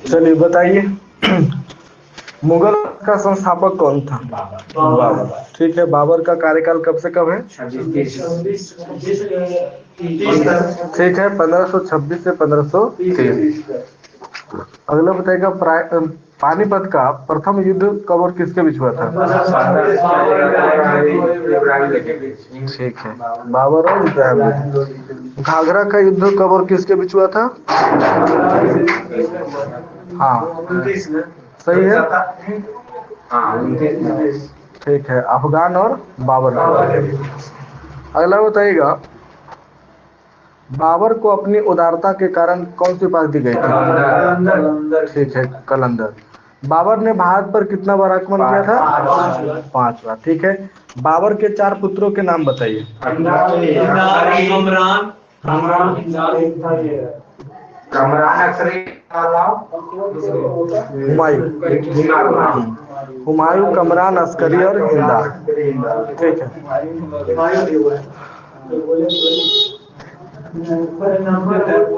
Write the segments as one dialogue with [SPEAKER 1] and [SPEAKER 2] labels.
[SPEAKER 1] चलिए बताइए, मुगल का संस्थापक कौन था? बाबर। ठीक है, बाबर का कार्यकाल कब से कब है? ठीक है, 1526 से 1530। अगला बताएगा, पानीपत का प्रथम युद्ध कब और किसके बीच हुआ था? ठीक है, बाबर और इब्राहिम। घाघरा का युद्ध कब और किसके बीच हुआ था? हाँ, सही है। ठीक है, अफगान और बाबर। अगला बताइएगा, बाबर को अपनी उदारता के कारण कौन सी उपाधि दी गई थी? ठीक है, कलंदर। बाबर ने भारत पर कितना बार आक्रमण किया था? 5 बार। ठीक है, बाबर के 4 पुत्रों के नाम बताइए। हुमायूं। हुमायूं, कमरान, अस्करी और हिंदार। ठीक है।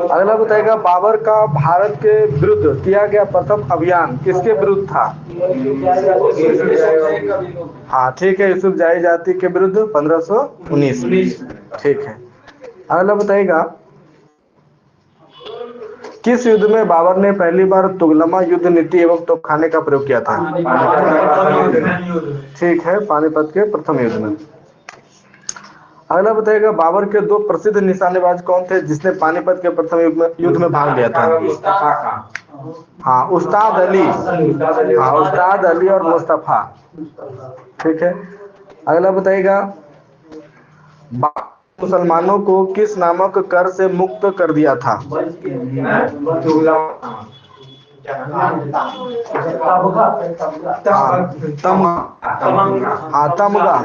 [SPEAKER 1] अगला बताएगा, बाबर का भारत के विरुद्ध किया गया प्रथम अभियान किसके विरुद्ध था? हाँ, ठीक है, यूसुफ जाही जाति के विरुद्ध 1519। ठीक है। अगला बताइएगा, किस युद्ध में बाबर ने पहली बार तुगलमा युद्ध नीति एवं तोपखाने का प्रयोग किया था? ठीक है, पानीपत के प्रथम युद्ध में। अगला बताइएगा, बाबर के 2 प्रसिद्ध निशानेबाज कौन थे जिसने पानीपत के प्रथम युद्ध में भाग लिया था? हाँ, उस्ताद अली। हाँ, उस्ताद अली और मुस्तफा। ठीक है। अगला बताइएगा, मुसलमानों को किस नामक कर से मुक्त कर दिया था? तमगा।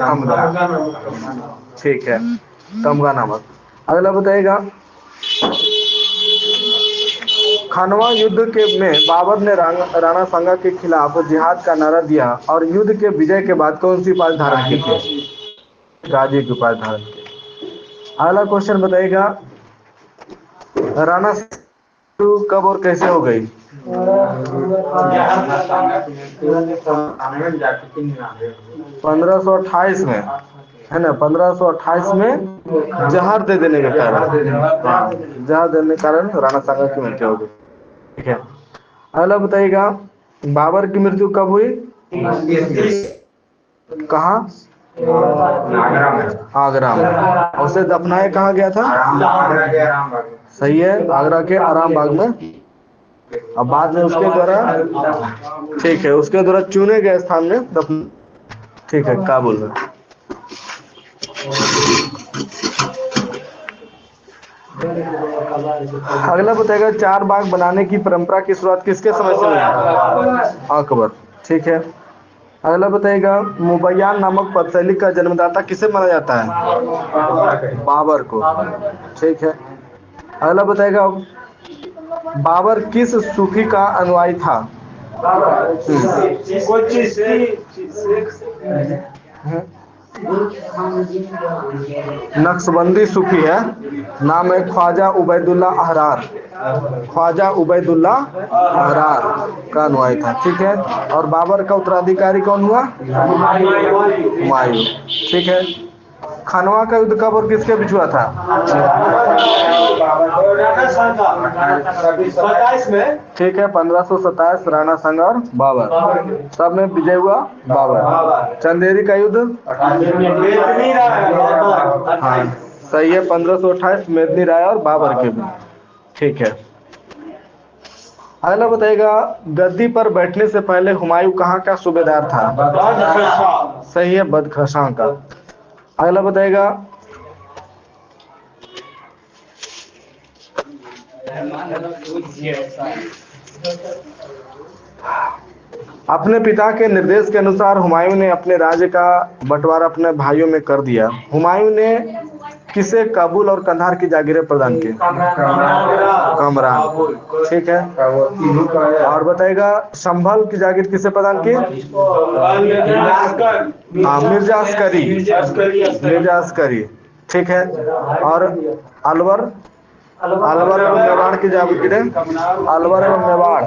[SPEAKER 1] ठीक है, तमगा नामक। अगला बताइएगा, खानवा युद्ध के में बाबर ने राणा सांगा के खिलाफ जिहाद का नारा दिया और युद्ध के विजय के बाद कौन सी उपाधि धारण की थी? गाजी की उपाधि धारण की। अगला क्वेश्चन बताइएगा, राणा कब और कैसे हो गई? 1528 में, है ना? 1528 में जहर दे देने के कारण, जहर देने के कारण राणा सांगा की मृत्यु हो गई। ठीक है। अगला बताइएगा, बाबर की मृत्यु कब हुई? कहाँ? आगरा में। उसे दफनाया कहाँ गया था? सही है, आगरा के आराम बाग में। अब बाद में उसके द्वारा, ठीक है, उसके द्वारा चुने गए स्थान में दफन। ठीक है, काबुल में। अगला बताएगा, 4 बाग बनाने की परंपरा की शुरुआत किसके समय से हुई? अकबर। ठीक है। अगला बताइएगा, मुबैयान नामक पदशैली का जन्मदाता किसे माना जाता है? बाबर को। ठीक है। अगला बताइएगा, बाबर किस सूफी का अनुयायी था? नक्शबंदी सूफी है, नाम है ख्वाजा उबैदुल्ला अहरार। ख्वाजा उबैदुल्ला अहरार का अनुयायी था। ठीक है। और बाबर का उत्तराधिकारी कौन हुआ? हुमायूं। ठीक है। खानवा का युद्ध कब और किसके बीच हुआ था? ठीक है, 1527 राणा सांगा और बाबर, सब में विजय हुआ बाबर। चंदेरी का युद्ध, हाँ सही है, 1528 मेदिनी राय और बाबर के बीच। ठीक है। अगला बताइएगा, गद्दी पर बैठने से पहले हुमायूं कहाँ का सूबेदार था? सही है, बदखशां का। अगला बताइएगा, अपने पिता के निर्देश के अनुसार हुमायूं ने अपने राज्य का बंटवारा अपने भाइयों में कर दिया। हुमायूं ने किसे काबुल और कंधार की जागीरें प्रदान की? कमरान। ठीक है। और बताएगा संभल की जागीर किसे प्रदान की? हाँ, मिर्जा अस्करी। मिर्जा अस्करी। ठीक है। और अलवर अलवर एवं मेवाड़ की जागीरें? अलवर एवं मेवाड़।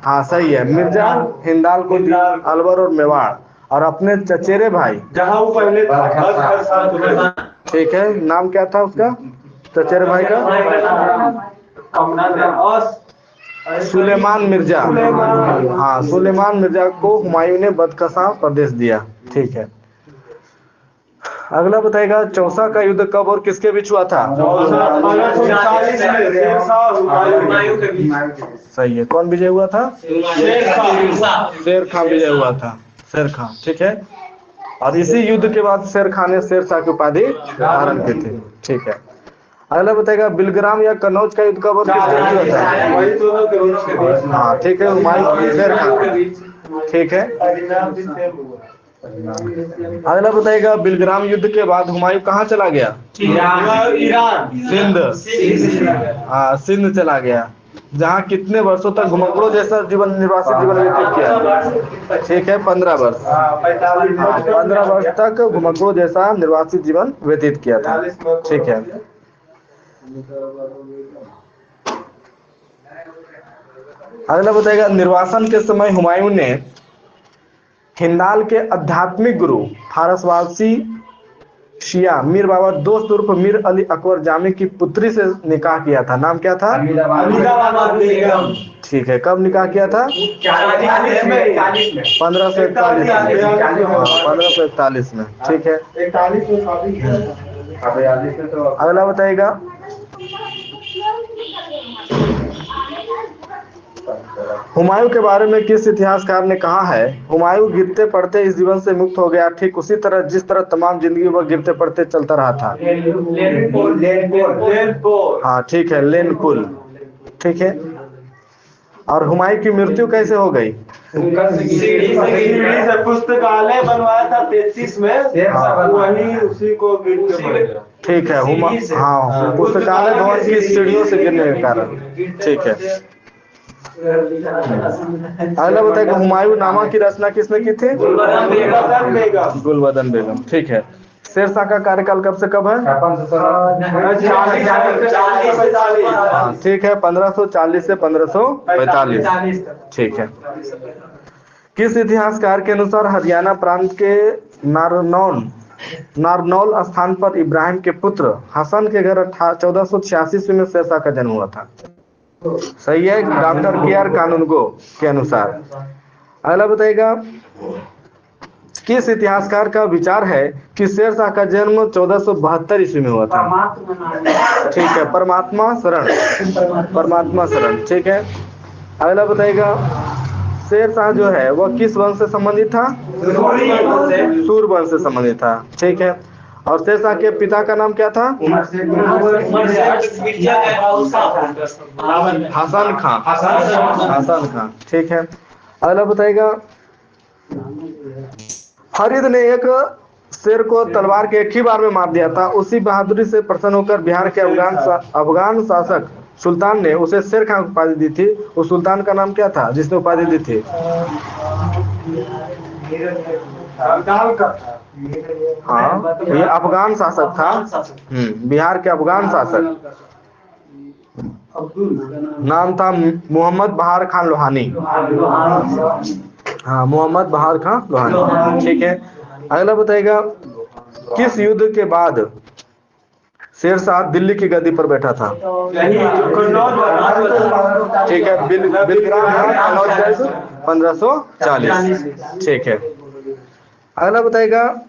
[SPEAKER 1] हाँ सही है, मिर्जा हिंदाल को दी अलवर और मेवाड़। और अपने चचेरे भाई
[SPEAKER 2] जहाँ वो पहले था।
[SPEAKER 1] ठीक है, नाम क्या था उसका चचेरे भाई का? सुलेमान मिर्जा। हाँ, सुलेमान मिर्जा को हुमायूं ने बदकसा प्रदेश दिया। ठीक है। अगला बताएगा चौसा का युद्ध कब और किसके बीच हुआ था? सही है। कौन विजय हुआ था? शेर खां विजय हुआ था। शेर खां। ठीक है। और इसी युद्ध के बाद शेर खां ने शेरशाह की उपाधि धारण की थी। ठीक है। अगला बताएगा बिलग्राम या कन्नौज का युद्ध कब और किसके बीच हुआ था? हाँ ठीक है, हुमायूं शेर खां। ठीक है। अगला बताएगा बिलग्राम युद्ध के बाद हुमायूं कहाँ चला गया?
[SPEAKER 2] ईरान।
[SPEAKER 1] सिंध। हाँ, सिंध चला गया, जहाँ कितने वर्षों तक घुमक्कड़ों जैसा जीवन निर्वासित जीवन व्यतीत किया? ठीक है, 15 वर्ष। 15 वर्ष तक घुमक्कड़ों जैसा निर्वासित जीवन व्यतीत किया था। ठीक है। अगला बताएगा निर्वासन के समय हुमायूं ने हिंदाल के आध्यात्मिक गुरु फारसवासी शिया मीर बाबा दोस्त उर्फ मीर अली अकबर जामी की पुत्री से निकाह किया था। नाम क्या था? ठीक है। कब निकाह किया था? 1541 में। ठीक है। अगला बताइएगा हुमायूं के बारे में किस इतिहासकार ने कहा है? हुमायूं गिरते पड़ते इस जीवन से मुक्त हो गया, ठीक उसी तरह जिस तरह तमाम जिंदगी वह गिरते पड़ते चलता रहा था। हाँ ठीक है, लेनपुल। ठीक है। और हुमायूं की मृत्यु कैसे हो गई?
[SPEAKER 2] पुस्तकालय बनवाया था 33 में, वही उसी को
[SPEAKER 1] ठीक है। हाँ, पुस्तकालय भवन की सीढ़ियों से गिरने के कारण। ठीक है। अगला बताएगा हुमायूं नामा की रचना किसने की थी? गुलबदन बेगम। ठीक है। शेरशाह का कार्यकाल कब से कब है? ठीक है, 1540 से 1545। ठीक है। किस इतिहासकार के अनुसार हरियाणा प्रांत के नारनौल स्थान पर इब्राहिम के पुत्र हसन के घर 1486 में शेरशाह का जन्म हुआ था? सही है, डॉक्टर KR कानूनगो के अनुसार। अगला बताइएगा किस इतिहासकार का विचार है कि शेरशाह का जन्म 1472 ईस्वी में हुआ था? ठीक है, परमात्मा शरण। ठीक है। अगला बताइएगा शेरशाह जो है वह किस वंश से संबंधित था? सूर वंश से संबंधित था। ठीक है। और शेरशाह के पिता का नाम क्या था? हसन खां। ठीक है। अगला बताइएगा फरीद ने एक शेर को तलवार के एक ही बार में मार दिया था। उसी बहादुरी से प्रसन्न होकर बिहार के अफगान शासक सुल्तान ने उसे शेर खां उपाधि दी थी। उस सुल्तान का नाम क्या था जिसने उपाधि दी थी? हाँ, ये अफगान शासक था। बिहार के अफगान शासक नाम था मोहम्मद बहार खान लोहानी। हाँ, मोहम्मद बहार खान लोहानी। ठीक है। अगला बताइएगा किस युद्ध के बाद शेरशाह दिल्ली की गद्दी पर बैठा था? ठीक है, बिलग्राम 1540। ठीक है। अगला बताइएगा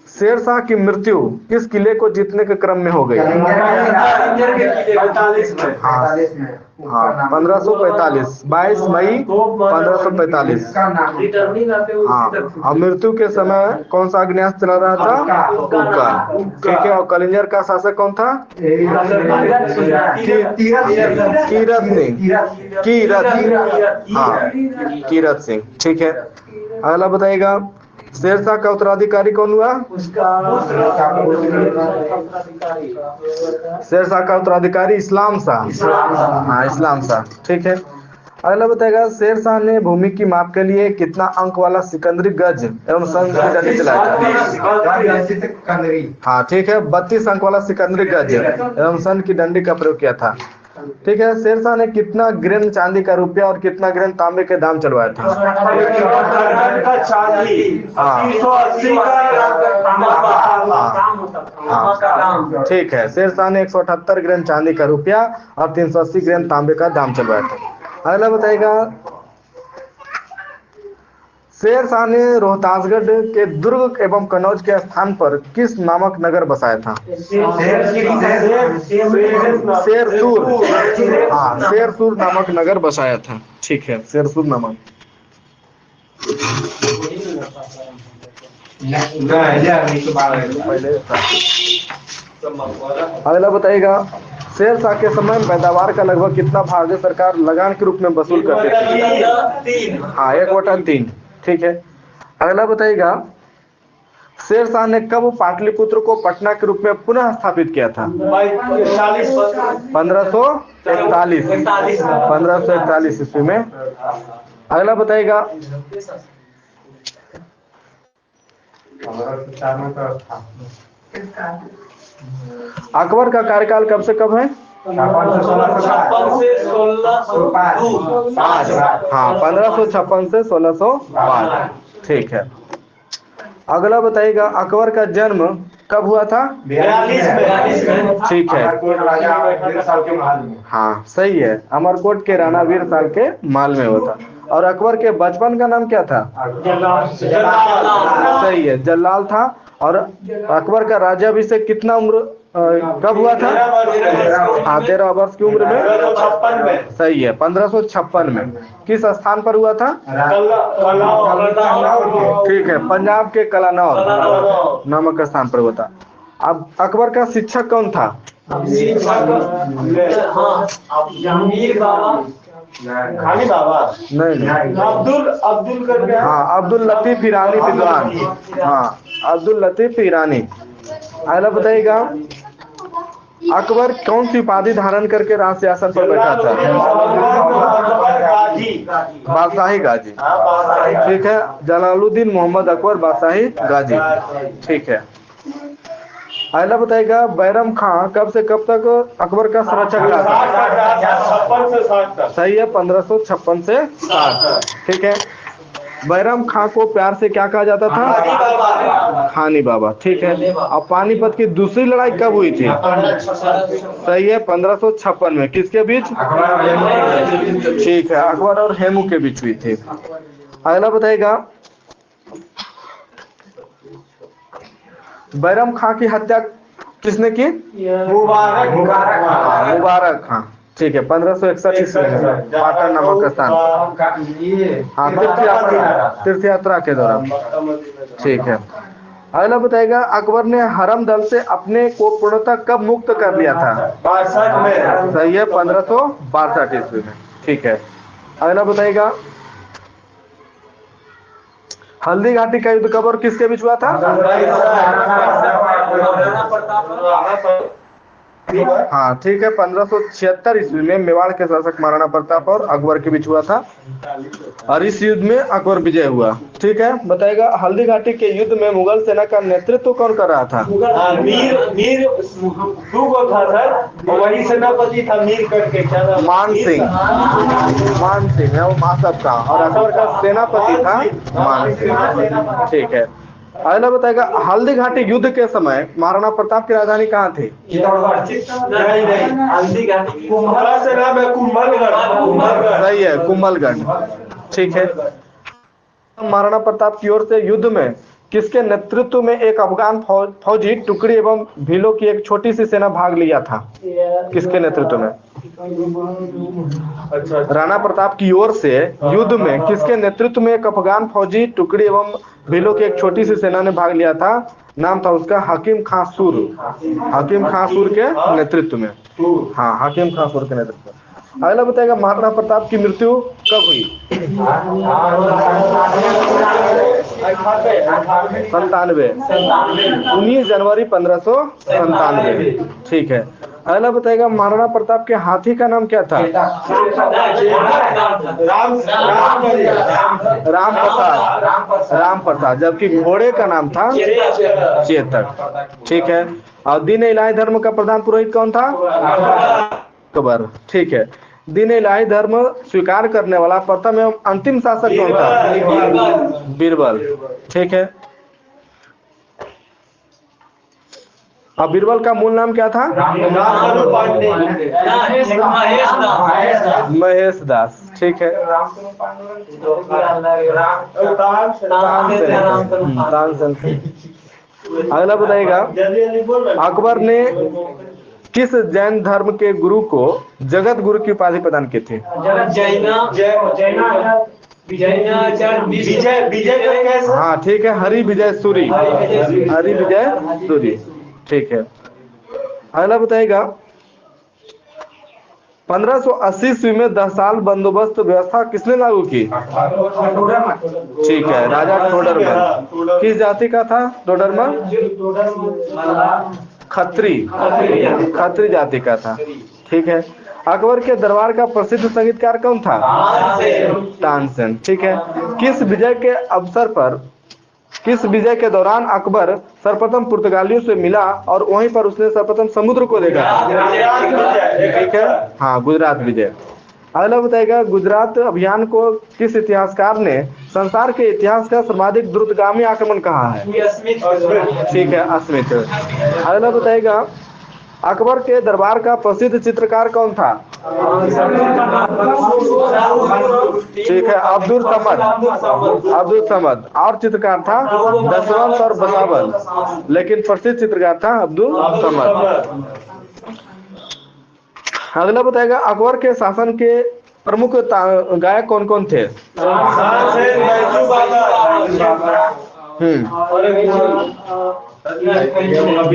[SPEAKER 1] शेरशाह की मृत्यु किस किले को जीतने के क्रम में हो गई? हाँ, हाँ 1545, 22 मई 1545।
[SPEAKER 2] रिटर्निंग आते हुए
[SPEAKER 1] हाँ, और मृत्यु के समय कौन सा अग्न्यास्त्र चला रहा था? हुक्का। ठीक है, और कलिंगर का शासक कौन था? कीरत सिंह। कीरत, हाँ कीरत सिंह। ठीक है, अगला बताइएगा, शेरशाह का उत्तराधिकारी कौन हुआ? शेरशाह का उत्तराधिकारी इस्लाम शाह। हाँ इस्लाम शाह। ठीक है, अगला बताएगा, शेरशाह ने भूमि की माप के लिए कितना अंक वाला सिकंदरी गज एवं शंख की डंडी चलाया था? हाँ ठीक है, 32 अंक वाला सिकंदरी गज एवं शंख की डंडी का प्रयोग किया था। ठीक है, शेरशाह ने कितना ग्रेन चांदी का रुपया और कितना ग्रेन तांबे के दाम चढ़वाया था? हाँ ठीक है, शेरशाह ने 178 ग्राम चांदी का रुपया और 380 ग्राम तांबे का दाम चलवाया था। अगला बताएगा, शेरशाह ने रोहतासगढ़ के दुर्ग एवं कनौज के स्थान पर किस नामक नगर बसाया था? शेरसूर। हाँ शेरसूर नामक नगर बसाया था। ठीक है, शेरसूर नामक। अगला बताइएगा, शेरशाह के समय में पैदावार का लगभग कितना भारतीय सरकार लगान के रूप में वसूल करती थी? हाँ 1/3। ठीक है, अगला बताइएगा, शेरशाह ने कब पाटलिपुत्र को पटना के रूप में पुनः स्थापित किया था? 1541 ईस्वी में। अगला बताइएगा, अकबर का कार्यकाल कब से कब है? 1556 से 1605। ठीक है, अगला बताइएगा, अकबर का जन्म कब हुआ था? 42 में। ठीक है, हाँ सही है, अमरकोट के राणा वीर साल के माल में हुआ था। और अकबर के बचपन का नाम क्या था? सही है, जलाल था। और अकबर का राज्याभिषेक कितना उम्र कब हुआ था? हाँ 13 वर्ष की उम्र में। सही है, 1556 में। किस स्थान पर हुआ था? ठीक है, पंजाब के कलानौर नामक स्थान पर हुआ था। अब अकबर का शिक्षक कौन था?
[SPEAKER 2] खाली बाबा
[SPEAKER 1] नहीं,
[SPEAKER 2] अब्दुल करके।
[SPEAKER 1] हाँ अब्दुल लतीफ ईरानी विद्वान। हाँ अब्दुल लतीफ ईरानी। अगला बताइएगा, अकबर कौन सी उपाधि धारण करके राज सिंहासन पर बैठा था? बादशाही गाजी। ठीक है, जलालुद्दीन मोहम्मद अकबर बादशाही गाजी। ठीक है, अगला बताइएगा, बैरम खां कब से कब तक अकबर का संरक्षक रहा था? सही है, 1556 से 60। ठीक है, बैरम खां को प्यार से क्या कहा जाता था? खानी बाबा। ठीक है, अब पानीपत की दूसरी लड़ाई कब हुई थी? सही है, 1556 में। किसके बीच? ठीक है, अकबर और हेमू के बीच हुई थी। अगला बताइएगा, बैरम खां की हत्या किसने की? मुबारक खां। ठीक है, 1561 ईस्वी में पाटन नामक स्थान। हाँ तीर्थ यात्रा के दौरान। ठीक है, अगला बताइएगा, अकबर ने हरम दल से अपने को पूर्णतः कब मुक्त कर लिया था? 62 में। सही है, 1562 ईस्वी में। ठीक है, अगला बताइएगा, हल्दी घाटी का युद्ध कब और किसके बीच हुआ था? हाँ ठीक है, 1576 ईस्वी में मेवाड़ के शासक महाराणा प्रताप और अकबर के बीच हुआ था और इस युद्ध में अकबर विजय हुआ। ठीक है, बताएगा, हल्दी घाटी के युद्ध में मुगल सेना का नेतृत्व कौन कर रहा था?
[SPEAKER 2] मीर था सर, वही सेनापति था मीर करके।
[SPEAKER 1] मान सिंह है वो मासब का, और अकबर का सेनापति था मान सिंह। ठीक है, अगला बताएगा, हल्दी घाटी युद्ध के समय महाराणा प्रताप की राजधानी कहाँ थी? सही है, कुंभलगढ़। ठीक है, महाराणा प्रताप की ओर से युद्ध में किसके नेतृत्व में एक अफगान फौजी टुकड़ी एवं भीलों की एक छोटी सी सेना भाग लिया था? किसके नेतृत्व में?
[SPEAKER 2] अच्छा
[SPEAKER 1] राणा प्रताप की ओर से युद्ध में किसके नेतृत्व में एक अफगान फौजी टुकड़ी एवं भीलों की एक छोटी सी सेना ने भाग लिया था? नाम था उसका हकीम खां सूर। हकीम खां सूर के नेतृत्व में। हाँ, हकीम खां सूर के नेतृत्व में। अगला बताएगा महाराणा प्रताप की मृत्यु कब हुई? 97। 19 जनवरी 1597। ठीक है। अगला बताएगा महाराणा प्रताप के हाथी का नाम क्या था? राम प्रसाद। राम प्रसाद। जबकि घोड़े का नाम था चेतक। ठीक है। और दीन इलाही धर्म का प्रधान पुरोहित कौन था? अकबर। ठीक है। दीन इलाही धर्म स्वीकार करने वाला प्रथम एवं अंतिम शासक कौन था? बीरबल। ठीक है। अब बीरबल का मूल नाम क्या था? महेश दास। ठीक है। तानसेन। अगला बताइएगा अकबर ने किस जैन धर्म के गुरु को जगत गुरु की उपाधि प्रदान की थी?
[SPEAKER 2] विजय।
[SPEAKER 1] हाँ, ठीक है। हरि विजय सूरी। हरि विजय सूरी। ठीक है। अगला बताइएगा 1580 ईस्वी में 10 साल बंदोबस्त व्यवस्था किसने लागू की? ठीक है, राजा टोडरमल। किस जाति का था टोडरमल? खत्री। खत्री जाति का था। ठीक है। अकबर के दरबार का प्रसिद्ध संगीतकार कौन था? तानसेन। ठीक है। किस विजय के अवसर पर, किस विजय के दौरान अकबर सर्वप्रथम पुर्तगालियों से मिला और वहीं पर उसने सर्वप्रथम समुद्र को देखा था? ठीक है। हाँ, गुजरात विजय। अगला बताएगा गुजरात अभियान को किस इतिहासकार ने संसार के इतिहास का सर्वाधिक द्रुतगामी आक्रमण कहा है? ठीक है, स्मिथ। अगला बताएगा अकबर के दरबार का प्रसिद्ध चित्रकार कौन था? ठीक है, अब्दुल समद। अब्दुल समद। और चित्रकार था दशवंत और बसावन, लेकिन प्रसिद्ध चित्रकार था अब्दुल समद। अगला बताएगा अकबर के शासन के प्रमुख गायक कौन कौन थे?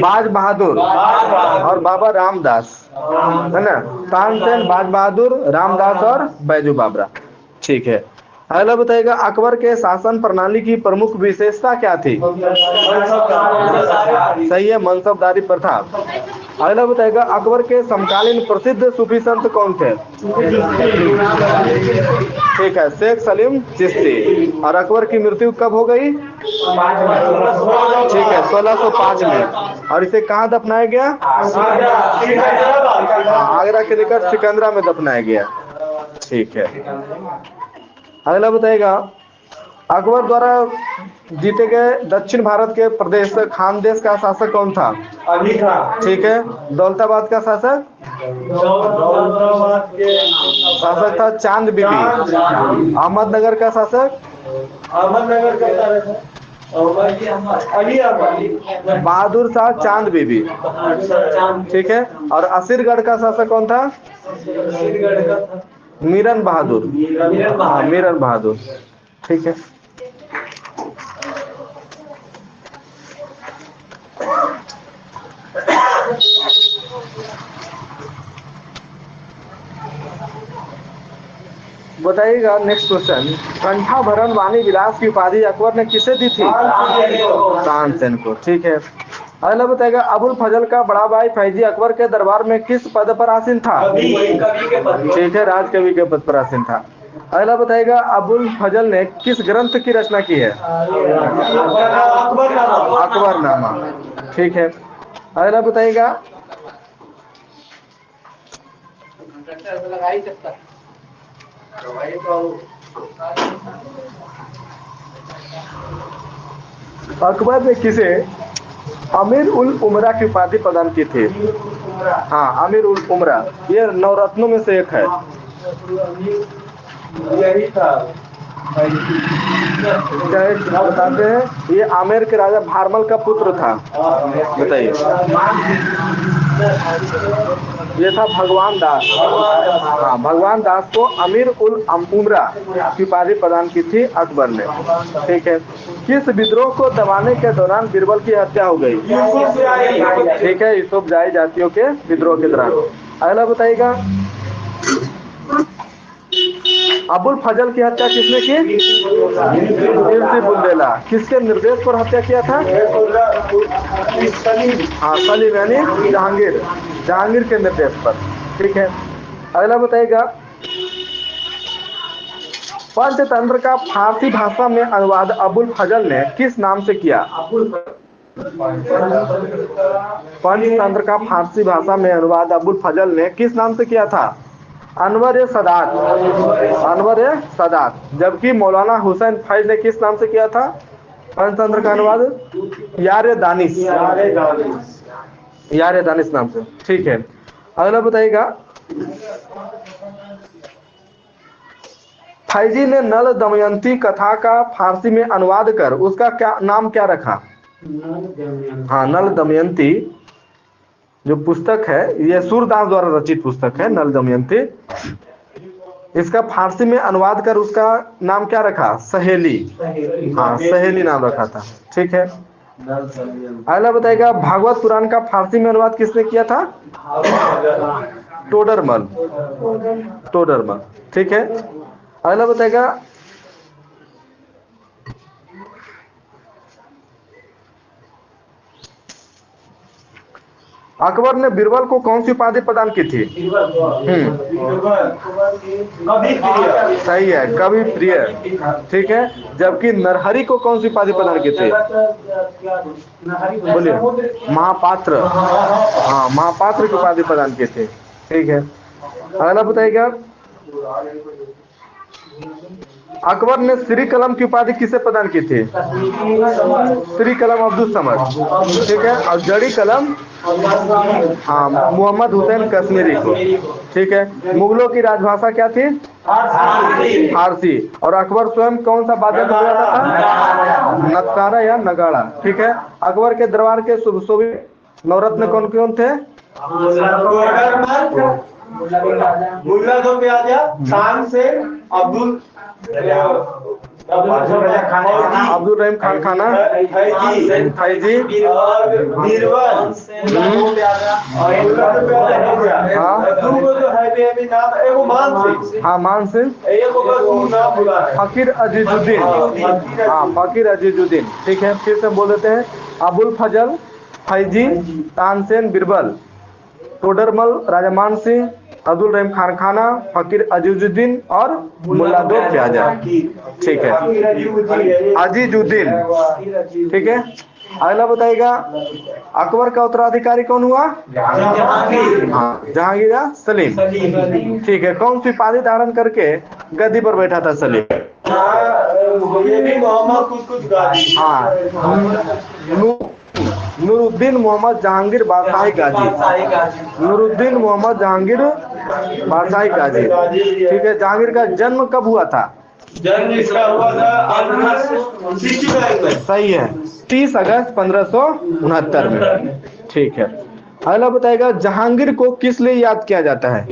[SPEAKER 1] बाज बहादुर और बाबा रामदास, है ना? तानसेन, बाज बहादुर, रामदास और बैजू बाबरा। ठीक है। अगला बताइएगा अकबर के शासन प्रणाली की प्रमुख विशेषता क्या थी? सही है, मनसबदारी प्रथा। अगला बताइएगा अकबर के समकालीन प्रसिद्ध सूफी संत कौन थे? ठीक है, शेख सलीम चिश्ती। और अकबर की मृत्यु कब हो गई? ठीक है, 1605 में। और इसे कहाँ दफनाया गया? आगरा के निकट सिकंदरा में दफनाया गया। ठीक है। अगला बताएगा अकबर द्वारा जीते गए दक्षिण भारत के प्रदेश खानदेश का शासक कौन था?
[SPEAKER 2] अली खान।
[SPEAKER 1] ठीक है। दौलताबाद का शासक था चांद बीबी। अहमदनगर का शासक?
[SPEAKER 2] अहमदनगर का अली अहमद।
[SPEAKER 1] बहादुर शाह चांद बीबी। ठीक है। और असीरगढ़ का शासक कौन था? मीरन बहादुर। हाँ, मीरन बहादुर। ठीक है। बताइएगा नेक्स्ट क्वेश्चन, कंठाभरण वाणी विलास की उपाधि अकबर ने किसे दी थी? तानसेन को। ठीक है। अगला बताएगा अबुल फजल का बड़ा भाई फैजी अकबर के दरबार में किस पद पर आसीन था? ठीक है, राजकवि के पद पर आसीन था। अगला बताएगा अबुल फजल ने किस ग्रंथ की रचना की है? अकबरनामा। ठीक है। अगला बताइएगा अकबर ने किसे अमीर उल उमरा की उपाधि प्रदान की थी? हाँ, अमीर उल उमरा। ये नवरत्नों में से एक है।
[SPEAKER 2] यही था।
[SPEAKER 1] बताते हैं ये आमेर के राजा भारमल का पुत्र था। बताइए। ये था भगवान दास। हाँ, भगवान दास को अमीर उल उमरा की उपाधि प्रदान की थी अकबर ने। ठीक है। किस विद्रोह को दबाने के दौरान बीरबल की हत्या हो गई? ठीक है, यूसुफजाई जातियों के विद्रोह के दौरान। अगला बताइएगा, अबुल फजल की हत्या किसने की? कीर्ति बुंदेला। किसके निर्देश पर हत्या किया था? हाँ, सलीम यानी जहांगीर, जहांगीर के निर्देश पर। ठीक है। अगला बताइएगा, पंचतंत्र का फारसी भाषा में अनुवाद अबुल फजल ने किस नाम से किया? पंचतंत्र का फारसी भाषा में अनुवाद अबुल फजल ने किस नाम से किया था? अनवर सदात, अनवर सदात। जबकि मौलाना हुसैन फैज ने किस नाम से किया था पंचतंत्र का अनुवाद? यार दानिश, यार दानिश नाम से। ठीक है। अगला बताइएगा, फैजी ने नल दमयंती कथा का फारसी में अनुवाद कर उसका क्या नाम क्या रखा? हाँ, नल दमयंती जो पुस्तक है, ये सूरदास द्वारा रचित पुस्तक है नल दमयंती। इसका फारसी में अनुवाद कर उसका नाम क्या रखा? सहेली। हाँ, सहेली नाम रखा था। ठीक है। अगला बताइएगा, भागवत पुराण का फारसी में अनुवाद किसने किया था? टोडरमल, टोडरमल। ठीक है। अगला बताइएगा, अकबर ने बीरबल को कौन सी उपाधि प्रदान की थी? सही है, कवि प्रिय। ठीक है। जबकि नरहरि को कौन सी उपाधि प्रदान की थी? बोलिए। महापात्र। हाँ, महापात्र की उपाधि प्रदान की थी। ठीक है। अगला बताइएगा, अकबर ने श्री कलम की उपाधि किसे प्रदान की थी? श्री कलम अब्दुल समद। ठीक है। और जड़ी कलम, हाँ, मोहम्मद हुसैन कश्मीरी को। ठीक है। मुगलों की राजभाषा क्या थी? फारसी। और अकबर स्वयं कौन सा वाद्य बजाता था? नगाड़ा या नगाड़ा। ठीक है। अकबर के दरबार के सुशोभित नवरत्न कौन कौन थे?
[SPEAKER 2] मुल्ला दो प्याजा, खान से अब्दुल
[SPEAKER 1] अब्दुल रहीम खान खाना, फैजी,
[SPEAKER 2] बीरबल,
[SPEAKER 1] हाँ, मान सिंह, फकीर अजीजुद्दीन। हाँ, फकीर अजीजुद्दीन। ठीक है। फिर से बोल देते हैं, अबुल फजल, फैजी, तानसेन, बीरबल, टोडरमल, राजा मान सिंह, अब्दुल रहीम खान खाना, फकीर अजीजुद्दीन और मुल्ला दो प्याजा। ठीक है, अजीजुद्दीन। ठीक है। अगला बताइएगा, अकबर का उत्तराधिकारी कौन हुआ? हाँ, जहांगीर या सलीम। ठीक है। कौन सी उपाधि धारण करके गद्दी पर बैठा था सलीम? हाँ, नूरुद्दीन मोहम्मद जहांगीर बादशाही गाजी। नूरुद्दीन मोहम्मद जहांगीर बादशाही गाजी। ठीक है। जहांगीर का जन्म कब हुआ था?
[SPEAKER 2] जन्म इसका हुआ था 65
[SPEAKER 1] सही है, 30 अगस्त 1569 में। ठीक है। अगला बताएगा, जहांगीर को किस लिए याद किया जाता है?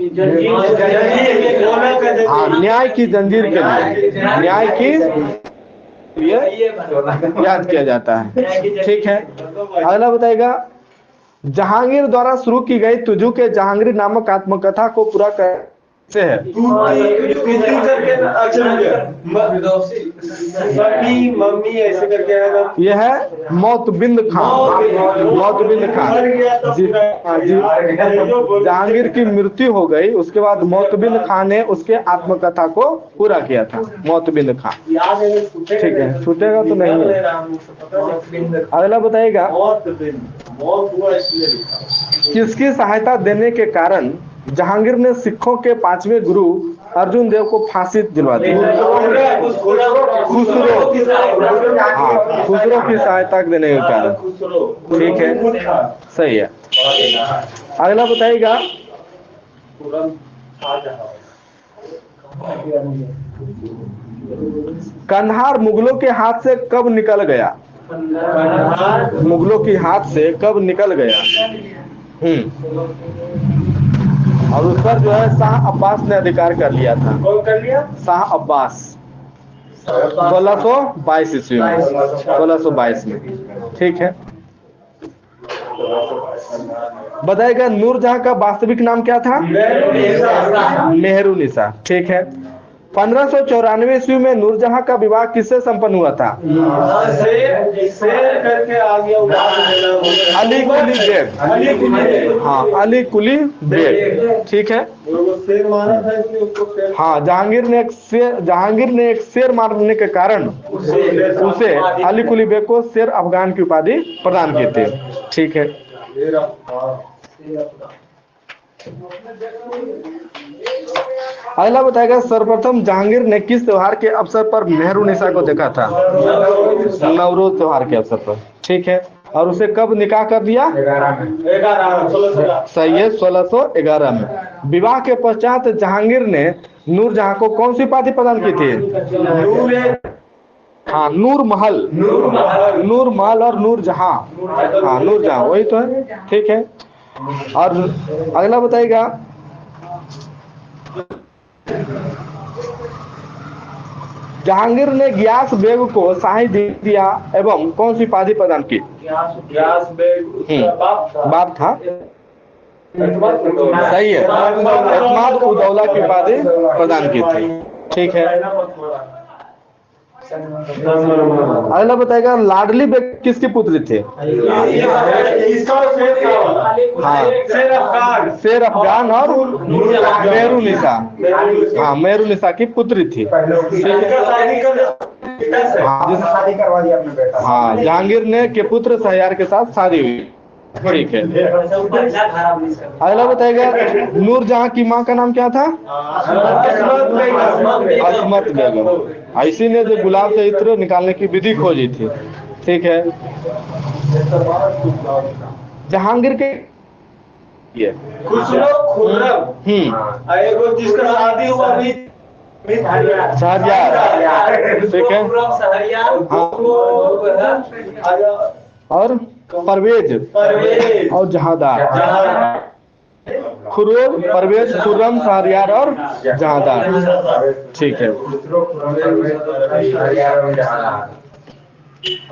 [SPEAKER 1] हाँ, न्याय की जंजीर के लिए, न्याय की याद किया जाता है। ठीक है। अगला बताएगा, जहांगीर द्वारा शुरू की गई तुझू के जहांगीर नामक आत्मकथा को पूरा कैसे है? यह है मोतबिंद खान। मोतबिंद खान जी, जहांगीर की मृत्यु हो गई, उसके बाद मोतबिंद खान ने उसके आत्मकथा को पूरा किया था। मोतबिंद खान। ठीक है, छूटेगा तो नहीं है। अगला बताइएगा, किसकी सहायता देने के कारण जहांगीर ने सिखों के 5वें गुरु अर्जुन देव को फांसी दिलवा दी? खुसरो। हाँ, खुसरो की सहायता देने के कारण। ठीक है, सही है। अगला बताइएगा, कंधार मुगलों के हाथ से कब निकल गया? मुगलों के हाथ से कब निकल गया? और उस पर जो है शाह अब्बास ने अधिकार कर लिया था।
[SPEAKER 2] कौन कर लिया?
[SPEAKER 1] शाह अब्बास 1622 ईस्वी में, 1622 में। ठीक है, बताइएगा नूरजहां का वास्तविक नाम क्या था? मेहरुनिसा। ठीक है, 1594 ईस्वी में नूरजहां का विवाह किससे संपन्न हुआ था?
[SPEAKER 2] शेर करके आ गया।
[SPEAKER 1] अली कुली बेग।
[SPEAKER 2] अली कुली बेग।
[SPEAKER 1] हाँ, अली कुली बेग। ठीक है,
[SPEAKER 2] वो शेर मारा था इसलिए उसको शेर।
[SPEAKER 1] हाँ, जहांगीर ने एक शेर मारने के कारण उसे अली कुली बेग को शेर अफगान की उपाधि प्रदान की थी। ठीक है, अगला बताएगा सर्वप्रथम जहांगीर ने किस त्योहार के अवसर पर मेहरुनिसा को देखा था? नवरोज त्योहार के अवसर पर। ठीक है, और उसे कब निकाह कर दिया?
[SPEAKER 2] 11
[SPEAKER 1] सही है, 1611 में। विवाह के पश्चात जहांगीर ने नूरजहां को कौन सी उपाधि प्रदान की थी? हाँ, नूर महल और नूरजहां। हाँ, नूरजहां वही तो है। ठीक है, और अगला बताइएगा जहांगीर ने गियास बेग को शाही दिया एवं कौन सी उपाधि प्रदान की?
[SPEAKER 2] गियास बेग
[SPEAKER 1] बाप था। सही है, एतमाद उदौला की उपाधि प्रदान की थी। ठीक है, अगला बताएगा लाडली बेग किसकी पुत्री थे? हाँ, शेर अफगान और मेहरुनिसा। हाँ, मेहरुनिसा की पुत्री थी। हाँ, जहांगीर ने के पुत्र शहरयार के साथ शादी हुई। ठीक है, अगला बताएगा नूरजहां की माँ का नाम क्या था? असमत बेगम। इसी ने जो गुलाब से इत्र निकालने की विधि खोजी थी। ठीक है, जहांगीर के
[SPEAKER 2] जिसका शादी हुआ भी
[SPEAKER 1] शहरयार। ठीक है, और परवेज और जहादार। खुरोज, परवेज, खुर्रम, शहरयार और जहादार। ठीक है,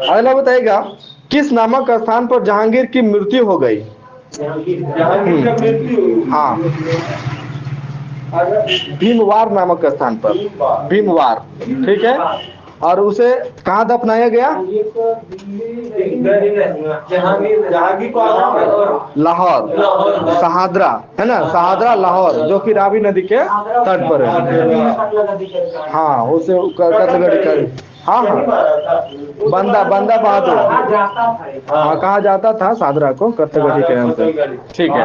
[SPEAKER 1] अगला बताइएगा किस नामक स्थान पर जहांगीर की मृत्यु हो गई? हाँ, भीमवार नामक स्थान पर, भीमवार। ठीक है, और उसे कहाँ दफनाया गया? लाहौर, शहादरा है ना, शहादरा लाहौर, जो कि रावी नदी के तट पर है। हाँ, उसे कत्लगढ़ी कर। हाँ हाँ, बंदा बहादुर। हाँ, कहा जाता था शहादरा को कत्लगढ़ी के नाम से। ठीक है,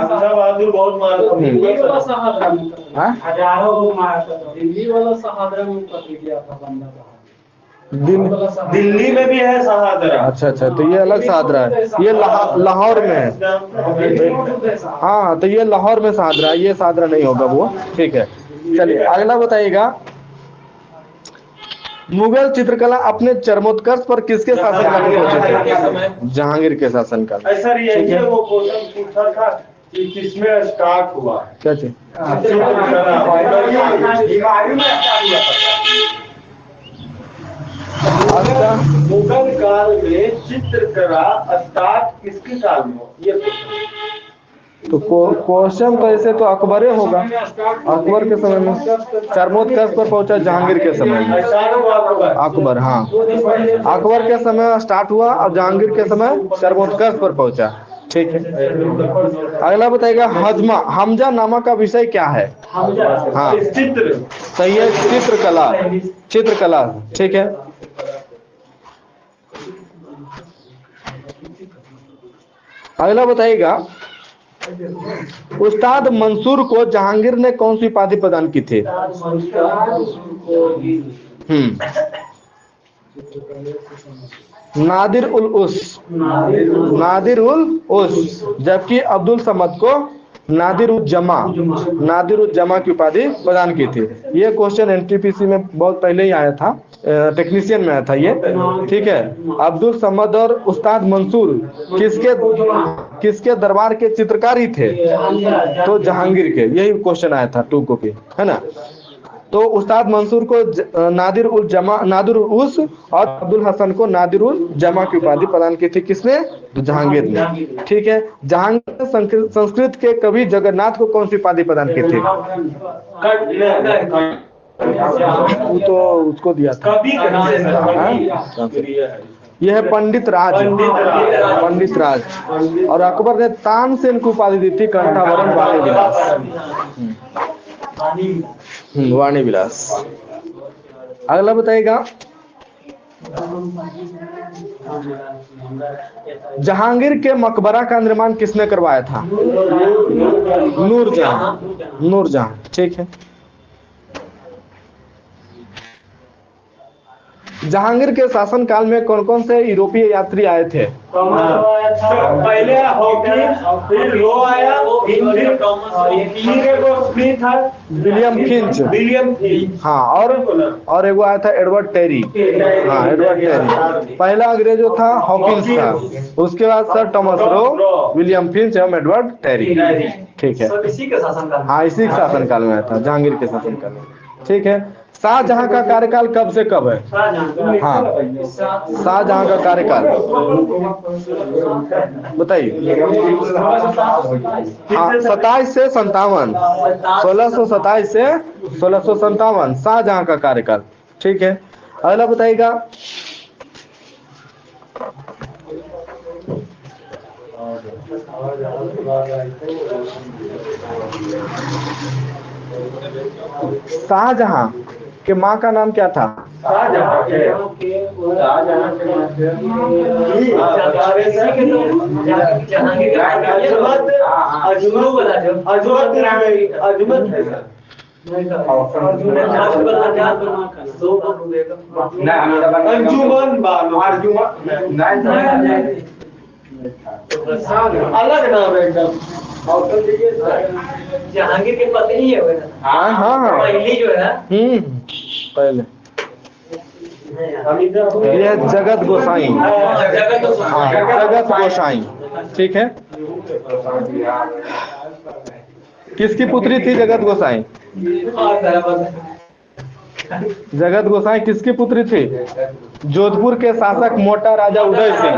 [SPEAKER 2] दिल्ली में भी है शहादरा।
[SPEAKER 1] अच्छा, तो ये अलग शहादरा है, ये लाहौर में है। हाँ, तो ये लाहौर में शहादरा, ये शहादरा नहीं होगा वो। ठीक है, चलिए अगला बताइएगा मुगल चित्रकला अपने चरमोत्कर्ष पर किसके शासनकाल में पहुंचे थे? जहांगीर के शासनकाल।
[SPEAKER 2] सर ये वो क्वेश्चन पूछा था कि किसमें स्टार्ट हुआ?
[SPEAKER 1] क्या चीज?
[SPEAKER 2] मुगल काल में चित्रकला स्टार्ट किसके काल में? ये
[SPEAKER 1] तो क्वेश्चन तो ऐसे तो अकबरे होगा, अकबर के समय में। चरमोत्कर्ष पर पहुंचा जहांगीर के समय में। अकबर, हाँ, अकबर के समय स्टार्ट हुआ और जहांगीर के समय चरमोत्कर्ष पर पहुंचा। ठीक है, अगला बताइएगा हमजा नामा का विषय क्या है? हाँ, सही है, चित्रकला। ठीक है, अगला बताइएगा उस्ताद मंसूर को जहांगीर ने कौन सी उपाधि प्रदान की थी? नादिर उल उस, जबकि अब्दुल समद को नादिरुज्जमा की उपाधि प्रदान की थी। ये क्वेश्चन एनटीपीसी में बहुत पहले ही आया था, टेक्नीशियन में आया था ये। ठीक है, अब्दुल समद और उस्ताद मंसूर किसके दरबार के चित्रकार ही थे? तो जहांगीर के। यही क्वेश्चन आया था 2 कॉपी, है ना। तो उस्ताद मंसूर को नादिर उस और अब्दुल हसन को नादिर उल जमा की उपाधि प्रदान की थी। किसने? तो जहांगीर ने। ठीक है, जहांगीर ने संस्कृत के कवि जगन्नाथ को कौन सी उपाधि प्रदान की थी? वो तो उसको दिया था। यह है पंडित राज। और अकबर ने तानसेन को उपाधि दी थी कंठावरम वाणी विलास। वाणी विलास। अगला बताइएगा, जहांगीर के मकबरा का निर्माण किसने करवाया था? नूरजहां। ठीक है। जहांगीर के शासनकाल में कौन कौन से यूरोपीय यात्री आए थे?
[SPEAKER 2] पहले हॉकिंस, फिर लो आया,
[SPEAKER 1] विलियम फिंच। हाँ, और एक आया था एडवर्ड टेरी। हाँ, एडवर्ड टेरी। पहला अंग्रेज जो था हॉकिंस था, उसके बाद sir Thomas Roe, William Finch एवं एडवर्ड टेरी। ठीक है, हाँ इसी के शासनकाल में आया था, जहांगीर के शासनकाल में। ठीक है, शाहजहां का कार्यकाल कब से कब है? हाँ, शाहजहां का कार्यकाल बताइए। हाँ, 27 से 57, 1627 से 1657 शाहजहां का कार्यकाल। ठीक है, अगला बताइएगा, शाहजहां के माँ का नाम क्या था?
[SPEAKER 2] अलग नाम है एकदम। जहांगीर के पत्नी है।
[SPEAKER 1] हाँ
[SPEAKER 2] पहली जो है
[SPEAKER 1] पहले ये जगत गोसाई। जगत गोसाई। ठीक है, किसकी पुत्री थी जगत गोसाई? जगत गोसाई किसकी पुत्री थी? जोधपुर के शासक मोटा राजा उदय सिंह।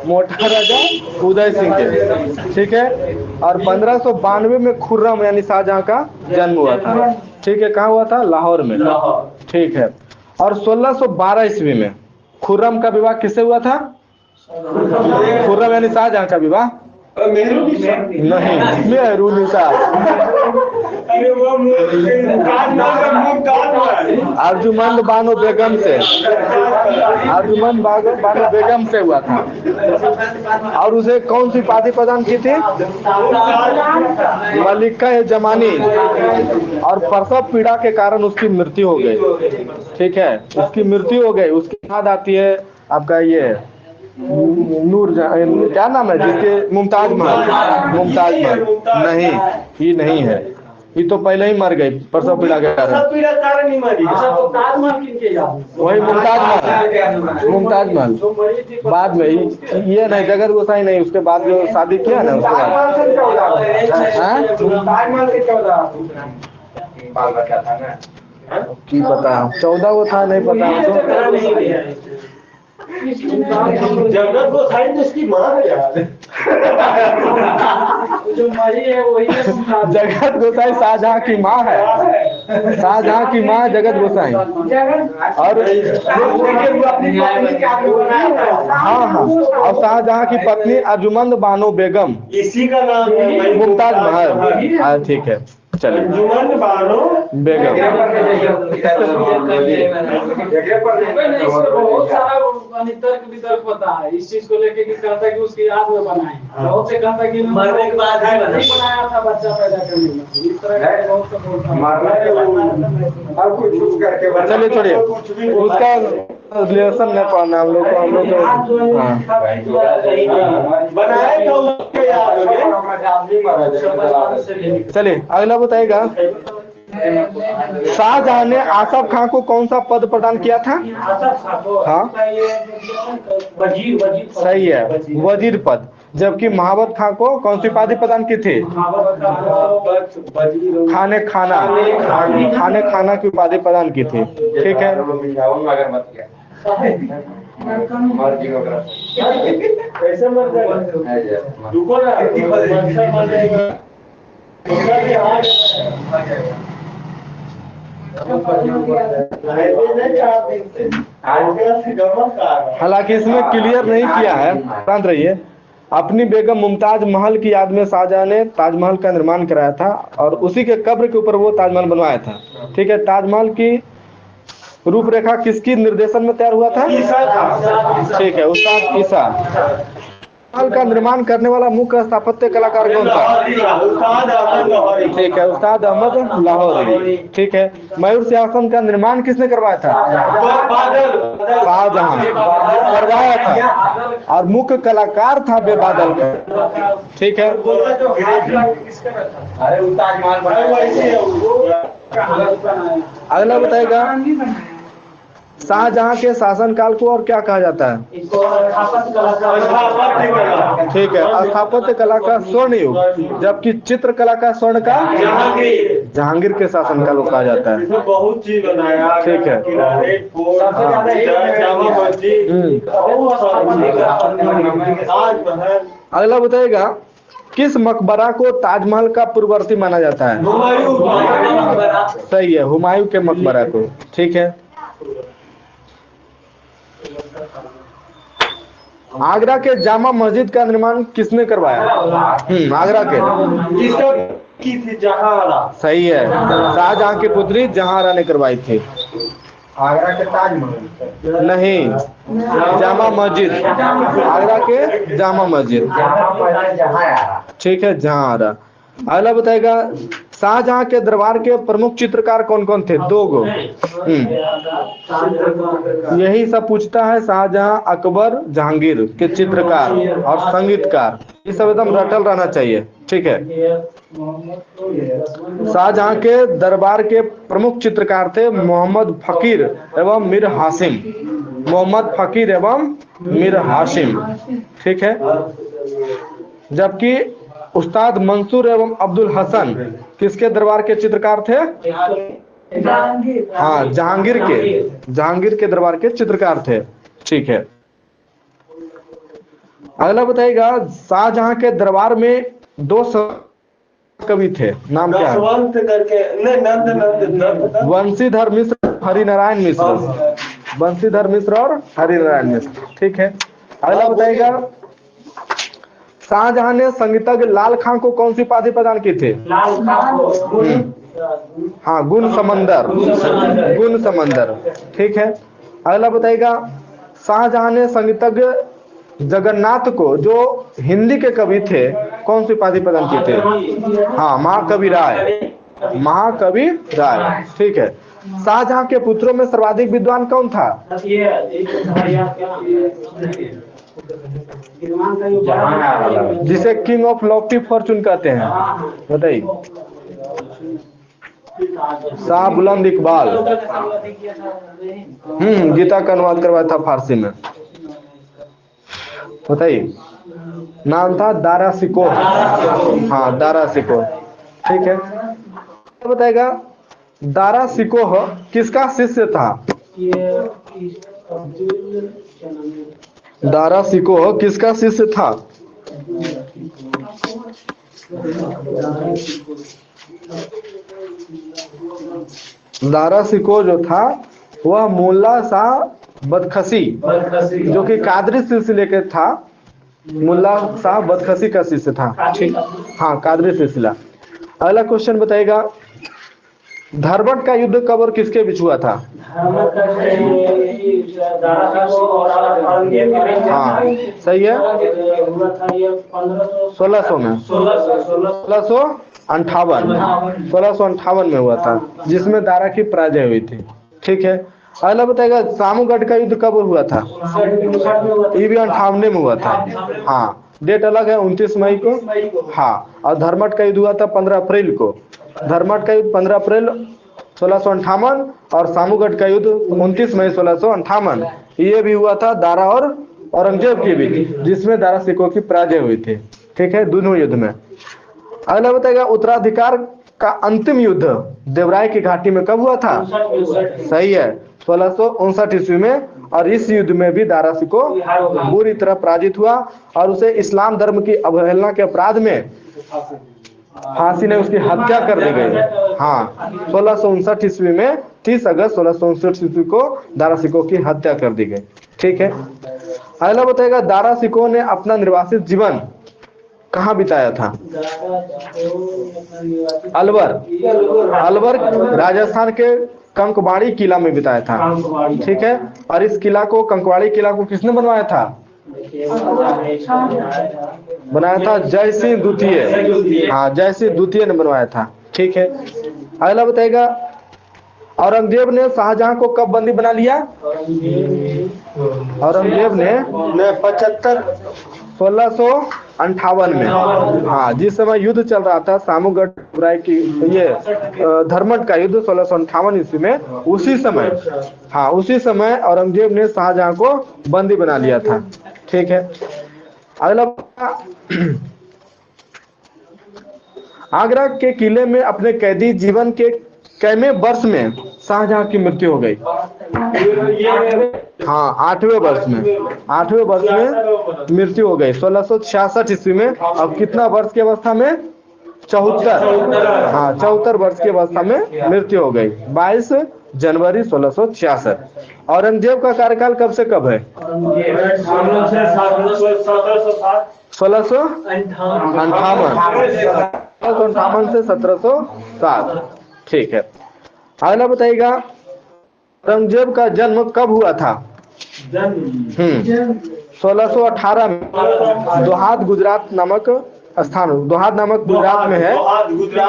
[SPEAKER 1] मोटा राजा उदय सिंह के। ठीक है, और 1592 में खुर्रम यानी शाहजहां का जन्म हुआ था। ठीक है, कहाँ हुआ था? लाहौर में। ठीक है, और 1612 ईस्वी में खुर्रम का विवाह किससे हुआ था? खुर्रम यानी शाहजहां का विवाह नहीं, मेहरुनिसा। अर्जुमंद बानो बेगम से। अर्जुमंद बानो बेगम से हुआ था। और उसे कौन सी उपाधि प्रदान की थी? मलिका जमानी। और प्रसव पीड़ा के कारण उसकी मृत्यु हो गई। ठीक है, उसकी मृत्यु हो गई। उसके बाद आती है आपका ये क्या नाम है जिसके? मुमताज महल। नहीं, ये नहीं है, ये तो पहले ही मर गई प्रसव पीड़ा के कारण। वही मुमताज महल बाद में। ये नहीं, जगत गोसाई नहीं, उसके बाद जो शादी किया ना उसके बाद की पता 14 वो था, नहीं पता।
[SPEAKER 2] जगत गोसाई तो उसकी माँ है यार। जो मरी है वही
[SPEAKER 1] जगत गोसाई शाहजहां की माँ है। शाहजहां की माँ जगत गोसाई। और हाँ, और शाहजहां की पत्नी अर्जुमंद बानो बेगम।
[SPEAKER 2] इसी का नाम
[SPEAKER 1] मुमताज महल। ठीक है, चलिए।
[SPEAKER 2] अर्जुमंद बानो
[SPEAKER 1] बेगम।
[SPEAKER 3] बहुत सारा तर्क वितर्क पता है इस चीज को लेके कि कहता है कि उसकी याद में बनाए। बहुत से कहता है कि
[SPEAKER 2] मरने के बाद
[SPEAKER 3] नहीं बनाया था बच्चा पैदा करने में। इस तरह का बहुत
[SPEAKER 1] चलिए छोड़िए उसका। रिलेशन नहीं पढ़ना हम लोग को, हम लोग को। हाँ
[SPEAKER 2] बनाए तो उसके याद हो गए।
[SPEAKER 1] चलिए अगला बताइएगा, शाहजहां ने आसफ खां को कौन सा पद प्रदान किया था? हाँ सही है, वजीर पद। जबकि महाबत खां को कौन सी उपाधि प्रदान की थी? खाने खाना की उपाधि प्रदान की थी। ठीक है,
[SPEAKER 2] कैसे मर जाएगा? रुको ना,
[SPEAKER 1] हालांकि इसमें क्लियर नहीं किया है, शांत रहिए। अपनी बेगम मुमताज महल की याद में शाहजहां ने ताजमहल का निर्माण कराया था और उसी के कब्र के ऊपर वो ताजमहल बनवाया था। ठीक है, ताजमहल की रूपरेखा किसकी निर्देशन में तैयार हुआ था? ठीक है, उस्ताद ईसा। ताजमहल का निर्माण करने वाला मुख्य स्थापत्य कलाकार कौन था? ठीक है, उस्ताद अहमद लाहौरी। ठीक है, मयूर सिंहासन का निर्माण किसने करवाया था? शाहजहां करवाया था और मुख्य कलाकार था बेबादल का। ठीक है, अगला बताएगा, शाहजहां के शासनकाल को और क्या कहा जाता है? ठीक है, स्थापत्य कला का स्वर्ण युग, जबकि चित्रकला का स्वर्ण का जहांगीर के शासनकाल को कहा जाता है।
[SPEAKER 2] बहुत चीज बनाया। ठीक है,
[SPEAKER 1] अगला बताएगा, किस मकबरा को ताजमहल का पूर्ववर्ती माना जाता है? सही है, हुमायूं के मकबरा को। ठीक है, आगरा के जामा मस्जिद का निर्माण किसने करवाया? आगरा
[SPEAKER 2] की थी जहांआरा।
[SPEAKER 1] सही है, शाहजहां की पुत्री जहांआरा ने करवाई थी।
[SPEAKER 2] आगरा के ताजमहल
[SPEAKER 1] नहीं, जामा मस्जिद, आगरा के जामा मस्जिद। ठीक है, जहांआरा। अगला बताएगा, शाहजहां के दरबार के प्रमुख चित्रकार कौन कौन थे? 2 गो। यही सब पूछता है, शाहजहां, अकबर, जहांगीर के चित्रकार और संगीतकार, ये सब एकदम रटल रहना चाहिए। ठीक है, शाहजहां के दरबार के प्रमुख चित्रकार थे मोहम्मद फकीर एवं मीर हाशिम। मोहम्मद फकीर एवं मीर हाशिम। ठीक है, जबकि उस्ताद मंसूर एवं अब्दुल हसन किसके दरबार के चित्रकार थे? हाँ, जहांगीर के दरबार के चित्रकार थे। ठीक है, अगला बताइएगा, शाहजहां के दरबार में 2 कवि थे, नाम क्या है? वंशीधर मिश्र, हरिनारायण मिश्र। वंशीधर मिश्र और हरिनारायण मिश्र। ठीक है, अगला बताइएगा, शाहजहां ने संगीतज्ञ लाल खां को कौन सी उपाधि प्रदान की थी? हाँ, गुण समंदर। ठीक है, अगला बताइएगा, शाहजहां ने संगीतज्ञ जगन्नाथ को, जो हिंदी के कवि थे, कौन सी उपाधि प्रदान की थी? हाँ, महाकवि राय। ठीक है, शाहजहां के पुत्रों में सर्वाधिक विद्वान कौन था? जिसे किंग ऑफ लॉफ्टी फॉर्चून कहते हैं, बताइए। शाह बुलंद इकबाल। गीता का अनुवाद करवाया था फारसी में, बताइए। नाम था दारा शिकोह। हाँ, दारा शिकोह। ठीक है, बताएगा, दारा शिकोह किसका शिष्य था? दारा शिकोह किसका शिष्य था? दारा शिकोह जो था वह मुल्ला शाह बदखशी, जो कि कादरी सिलसिले के था। मुल्ला शाह बदखशी का शिष्य था। ठीक, हाँ, कादरी सिलसिला। अगला क्वेश्चन बताइएगा, धरबट का युद्ध कब और किसके बीच हुआ था? हाँ, सही है, 1600 में, 1658 में हुआ था, जिसमें दारा की पराजय हुई थी। ठीक है, अगला बताएगा सामूगढ़ का युद्ध कब हुआ था? ये भी 58 में हुआ था। हाँ, डेट अलग है, 29 मई को। हाँ, और धर्मट का युद्ध हुआ था 15 अप्रैल को। धर्मट का युद्ध 15 अप्रैल 1658 और सामूगढ़ का युद्ध 29 मई 1658। ये भी हुआ था दारा और औरंगजेब के बीच, जिसमें दारा सिकोह की पराजय हुई थी। ठीक है, दोनों युद्ध में। अगला बताएगा उत्तराधिकार का अंतिम युद्ध देवराय की घाटी में कब हुआ था? सही है, 1659 ईस्वी में। और इस युद्ध में भी दारा सिकोह बुरी तरह पराजित हुआ और उसे इस्लाम धर्म की अवहेलना के अपराध में फांसी ने उसकी हत्या कर दी गई। हाँ, 1659 ईस्वी में 30 अगस्त 1659 ईस्वी को दारा सिकोह की हत्या कर दी गई। ठीक है, अगला बताएगा दारा सिकोह ने अपना निर्वासित जीवन कहाँ बिताया था? अलवर। अलवर राजस्थान के कंकवाड़ी किला में बिताया था। ठीक है, और इस किला को, कंकवाड़ी किला को किसने बनवाया था? बनाया था जय सिंह द्वितीय। हाँ, जय सिंह द्वितीय ने बनवाया था। ठीक है, अगला बताएगा औरंगजेब ने शाहजहां को कब बंदी बना लिया? औरंगजेब ने 1658 में। हाँ, जिस समय युद्ध चल रहा था सामूगढ़ की, ये धर्मट का युद्ध 1658 ईस्वी में, उसी समय, हाँ उसी समय औरंगजेब ने शाहजहां को बंदी बना लिया था। ठीक है, अगला आगरा के किले में अपने कैदी जीवन के कैमे वर्ष में शाहजहां की मृत्यु हो गई? हाँ, 8वें वर्ष में। 8वें वर्ष में मृत्यु हो गई 1666 ईस्वी में। अब कितना वर्ष की अवस्था में? 74। हाँ, 74 वर्ष की अवस्था में मृत्यु हो गई 22 जनवरी 1666। औरंगजेब का कार्यकाल कब से कब है? 1658 से 1707। ठीक है, अगला बताइएगा औरंगजेब का जन्म कब हुआ था? 1618 में दोहाद गुजरात नामक स्थान, दोहाद नामक गुजरात में है।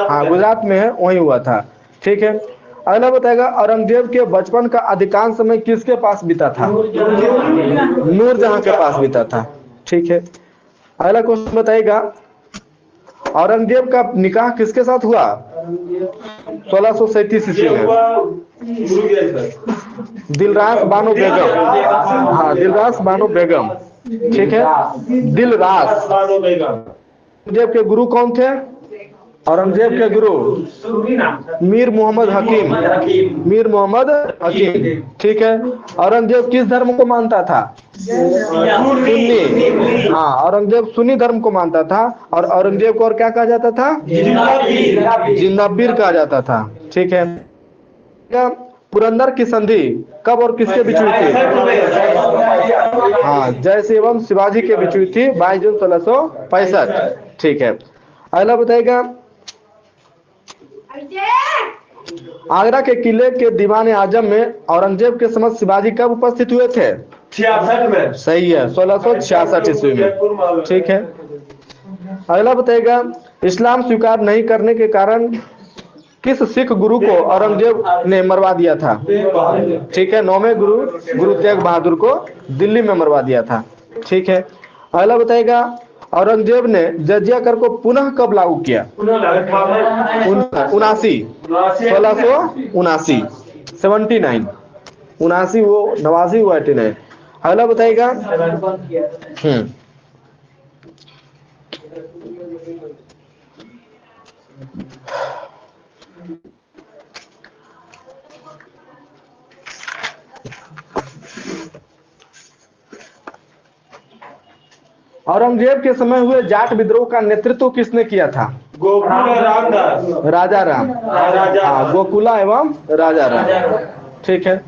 [SPEAKER 1] हाँ, गुजरात में है, वहीं हुआ था। ठीक है, अगला बताएगा औरंगजेब के बचपन का अधिकांश समय किसके पास बीता था? नूरजहां के पास बीता था। ठीक है, अगला क्वेश्चन बताइएगा औरंगजेब का निकाह किसके साथ हुआ? 1637 ईस्वी में दिलरास बानो बेगम। हाँ, दिलरास बानो बेगम। ठीक है, दिलरास। औरंगजेब के गुरु कौन थे? औरंगजेब के गुरु मीर मोहम्मद हकीम। मीर मोहम्मद हकीम। ठीक है, औरंगजेब किस धर्म को मानता था? सुन्नी। हाँ, औरंगजेब सुन्नी धर्म को मानता था। और औरंगजेब को और क्या कहा जाता था? जिंदाबीर कहा जाता था। ठीक है, पुरंदर की संधि कब और किसके बीच हुई थी? हाँ, जयसिंह एवं शिवाजी के बीच हुई थी 22 जून 1665। ठीक है, अगला बताएगा आगरा के किले के दीवान आजम में औरंगजेब के समक्ष शिवाजी कब उपस्थित हुए थे?
[SPEAKER 2] 66 में।
[SPEAKER 1] सही है, 1666 ईस्वी में। ठीक है, अगला बताएगा इस्लाम स्वीकार नहीं करने के कारण किस सिख गुरु को औरंगजेब ने मरवा दिया था? ठीक है, 9वें गुरु तेग बहादुर को दिल्ली में मरवा दिया था। ठीक है, अगला बताएगा औरंगजेब ने जजिया कर को पुनः कब लागू किया? 79। 1679। 79 79 वो 89 वो 89। अगला बताएगा औरंगजेब के समय हुए जाट विद्रोह का नेतृत्व किसने किया था?
[SPEAKER 2] गोकुल रामदास।
[SPEAKER 1] राजा राम। हाँ, गोकुला एवं राजा राम। ठीक है,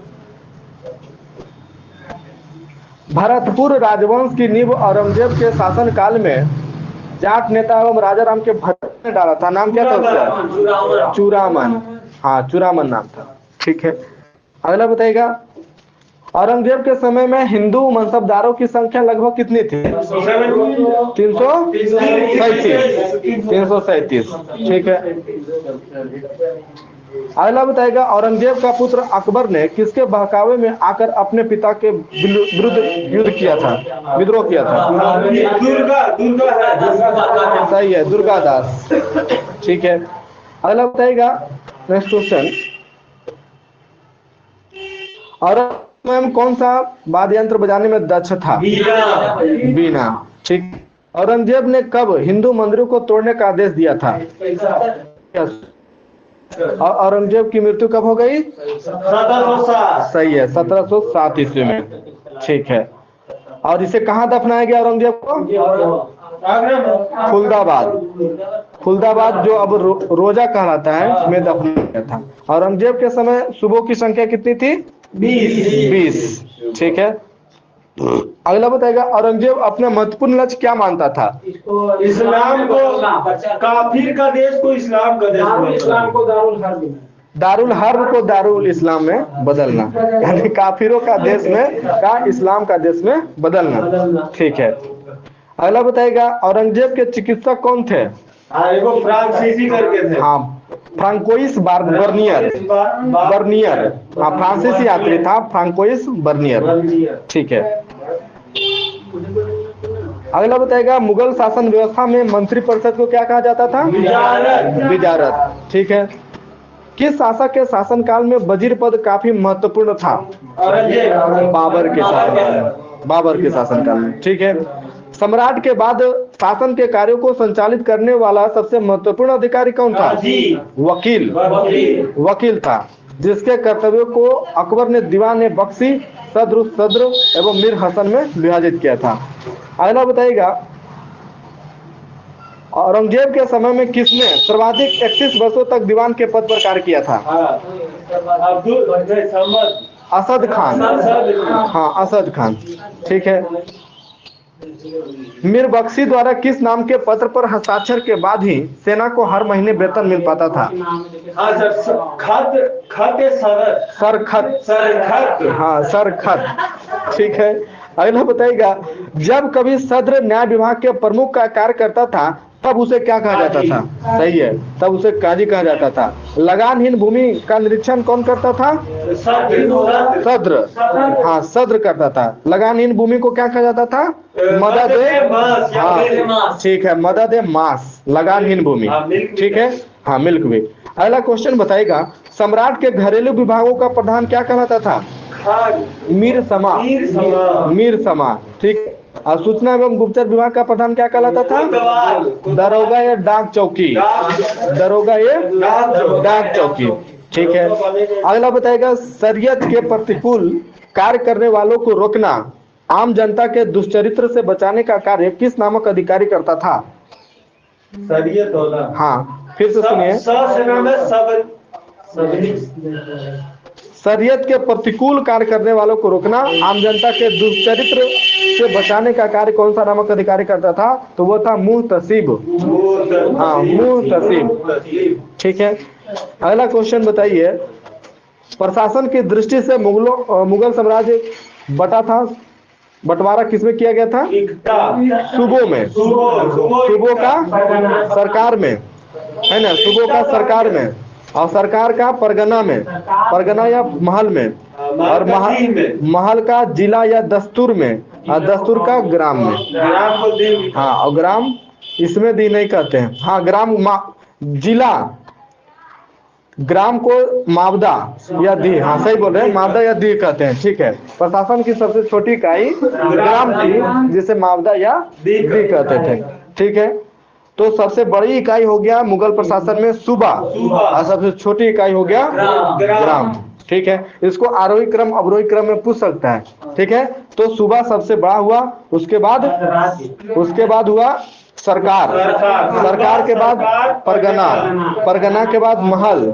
[SPEAKER 1] भरतपुर राजवंश की नींव औरंगजेब के शासनकाल में जाट नेता एवं राजा राम के भट्ट ने डाला था। नाम क्या था उसका? चूड़ामन। हाँ, चूड़ामन नाम था। ठीक है, अगला बताइएगा औरंगजेब के समय में हिंदू मनसबदारों की संख्या लगभग कितनी थी? 337। ठीक है, अगला बताएगा, औरंगजेब का पुत्र अकबर ने किसके बहकावे में आकर अपने पिता के विरुद्ध युद्ध किया था, विद्रोह किया था?
[SPEAKER 2] दुर्गा दुर्गा है।
[SPEAKER 1] सही है, दुर्गादास। ठीक है। अगला बताएगा, नेक्स्ट क्वेश्चन, औरंगजेब में कौन सा वाद्य यंत्र बजाने में दक्ष था? बीना। ठीक। औरंगजेब ने कब हिंदू मंदिरों को तोड़ने का आदेश दिया था? और औरंगजेब की मृत्यु कब हो गई?
[SPEAKER 2] 1707।
[SPEAKER 1] सही है, 1707 ईस्वी में। ठीक है। और इसे कहाँ दफनाया गया औरंगजेब को? फुलदाबाद। फुलदाबाद जो अब रोजा कहलाता है में दफनाया गया था। औरंगजेब के समय सूबों की संख्या कितनी थी? 20। ठीक है। अगला बताएगा, औरंगजेब अपना महत्वपूर्ण लक्ष्य क्या मानता था?
[SPEAKER 2] इस्लाम को, काफिर का देश को इस्लाम का देश,
[SPEAKER 3] इस्लाम को दारुल हर्ब में,
[SPEAKER 1] दारुल हर्ब को दारुल इस्लाम में बदलना, यानी काफिरों का देश में का इस्लाम का देश में बदलना। ठीक है। अगला बताएगा, औरंगजेब के चिकित्सक कौन थे?
[SPEAKER 2] एगो फ्रांसीसी करके थे।
[SPEAKER 1] हाँ, फ्रांकोइस बर्नियर। बर्नियर, हाँ, फ्रांसीसी यात्री था फ्रांकोइस बर्नियर। ठीक है। अगला बताएगा, मुगल शासन व्यवस्था में मंत्रिपरिषद को क्या कहा जाता था? विजारत। ठीक है। किस शासक के शासनकाल में वजीर पद काफी महत्वपूर्ण था? बाबर के शासनकाल, बाबर के शासनकाल में। ठीक है। सम्राट के बाद शासन के कार्यों को संचालित करने वाला सबसे महत्वपूर्ण अधिकारी कौन था? वकील। वकील था, जिसके कर्तव्यों को अकबर ने दीवान बख्शी, सद्र एवं मीर हसन में विभाजित किया था। अगला बताइएगा, औरंगजेब के समय में किसने सर्वाधिक 31 वर्षों तक दीवान के पद पर कार्य किया था? असद खान। हाँ, असद खान। ठीक है। मीर बख्शी द्वारा किस नाम के पत्र पर हस्ताक्षर के बाद ही सेना को हर महीने वेतन मिल पाता था? सरखत। हाँ, सरखत। ठीक है। अगला बताइएगा, जब कभी सद्र न्याय विभाग के प्रमुख का कार्य करता था तब उसे क्या कहा जाता था? सही है, तब उसे काजी कहा जाता था। लगानहीन भूमि का निरीक्षण कौन करता था? सद्र। हाँ, सद्र करता था। लगानहीन भूमि को क्या कहा जाता था? मदद। हाँ, ठीक है, मदद मास, लगानहीन भूमि। ठीक है। हाँ, मिल्क वे। अगला क्वेश्चन बताएगा, सम्राट के घरेलू विभागों का प्रधान क्या कहलाता था? मीर समा। मीर समा। ठीक। और सूचना एवं गुप्तचर विभाग का प्रधान क्या कहलाता था? दरोगा या डाक चौकी। दरोगा या डाक चौकी। ठीक है। अगला बताएगा, शरीयत के प्रतिकूल कार्य करने वालों को रोकना, आम जनता के दुष्चरित्र से बचाने का कार्य किस नामक अधिकारी करता था?
[SPEAKER 2] शरीयत वाला।
[SPEAKER 1] हाँ, फिर से सुनिए। शरीयत के प्रतिकूल कार्य करने वालों को रोकना, आम जनता के दुष्चरित्र से बचाने का कार्य कौन सा नामक अधिकारी करता था? तो वो था मुहतसिब। हाँ, मुहतसिब। ठीक है। अगला क्वेश्चन बताइए, प्रशासन की दृष्टि से मुगल साम्राज्य बटा था, बंटवारा किसमें किया गया था? सूबों में। सूबों का सरकार में, है ना? सूबों का सरकार में, और सरकार का परगना में, परगना या महल में, और महल का जिला या दस्तूर में, और दस्तूर का ग्राम में। हाँ, और ग्राम इसमें दी नहीं कहते हैं। हाँ, ग्राम जिला, ग्राम को मावदा या दी, हाँ सही बोल रहे हैं, मावदा या दी कहते हैं। ठीक है। प्रशासन की सबसे छोटी इकाई ग्राम थी, जिसे मावदा या दी कहते थे। ठीक है। तो सबसे बड़ी इकाई हो गया मुगल प्रशासन में सूबा, और सबसे छोटी इकाई हो गया ग्राम। ठीक है। इसको आरोही क्रम अवरोही क्रम में पूछ सकता है। ठीक है। तो सूबा सबसे बड़ा हुआ, उसके बाद हुआ सरकार, सरकार के बाद परगना, परगना के बाद महल,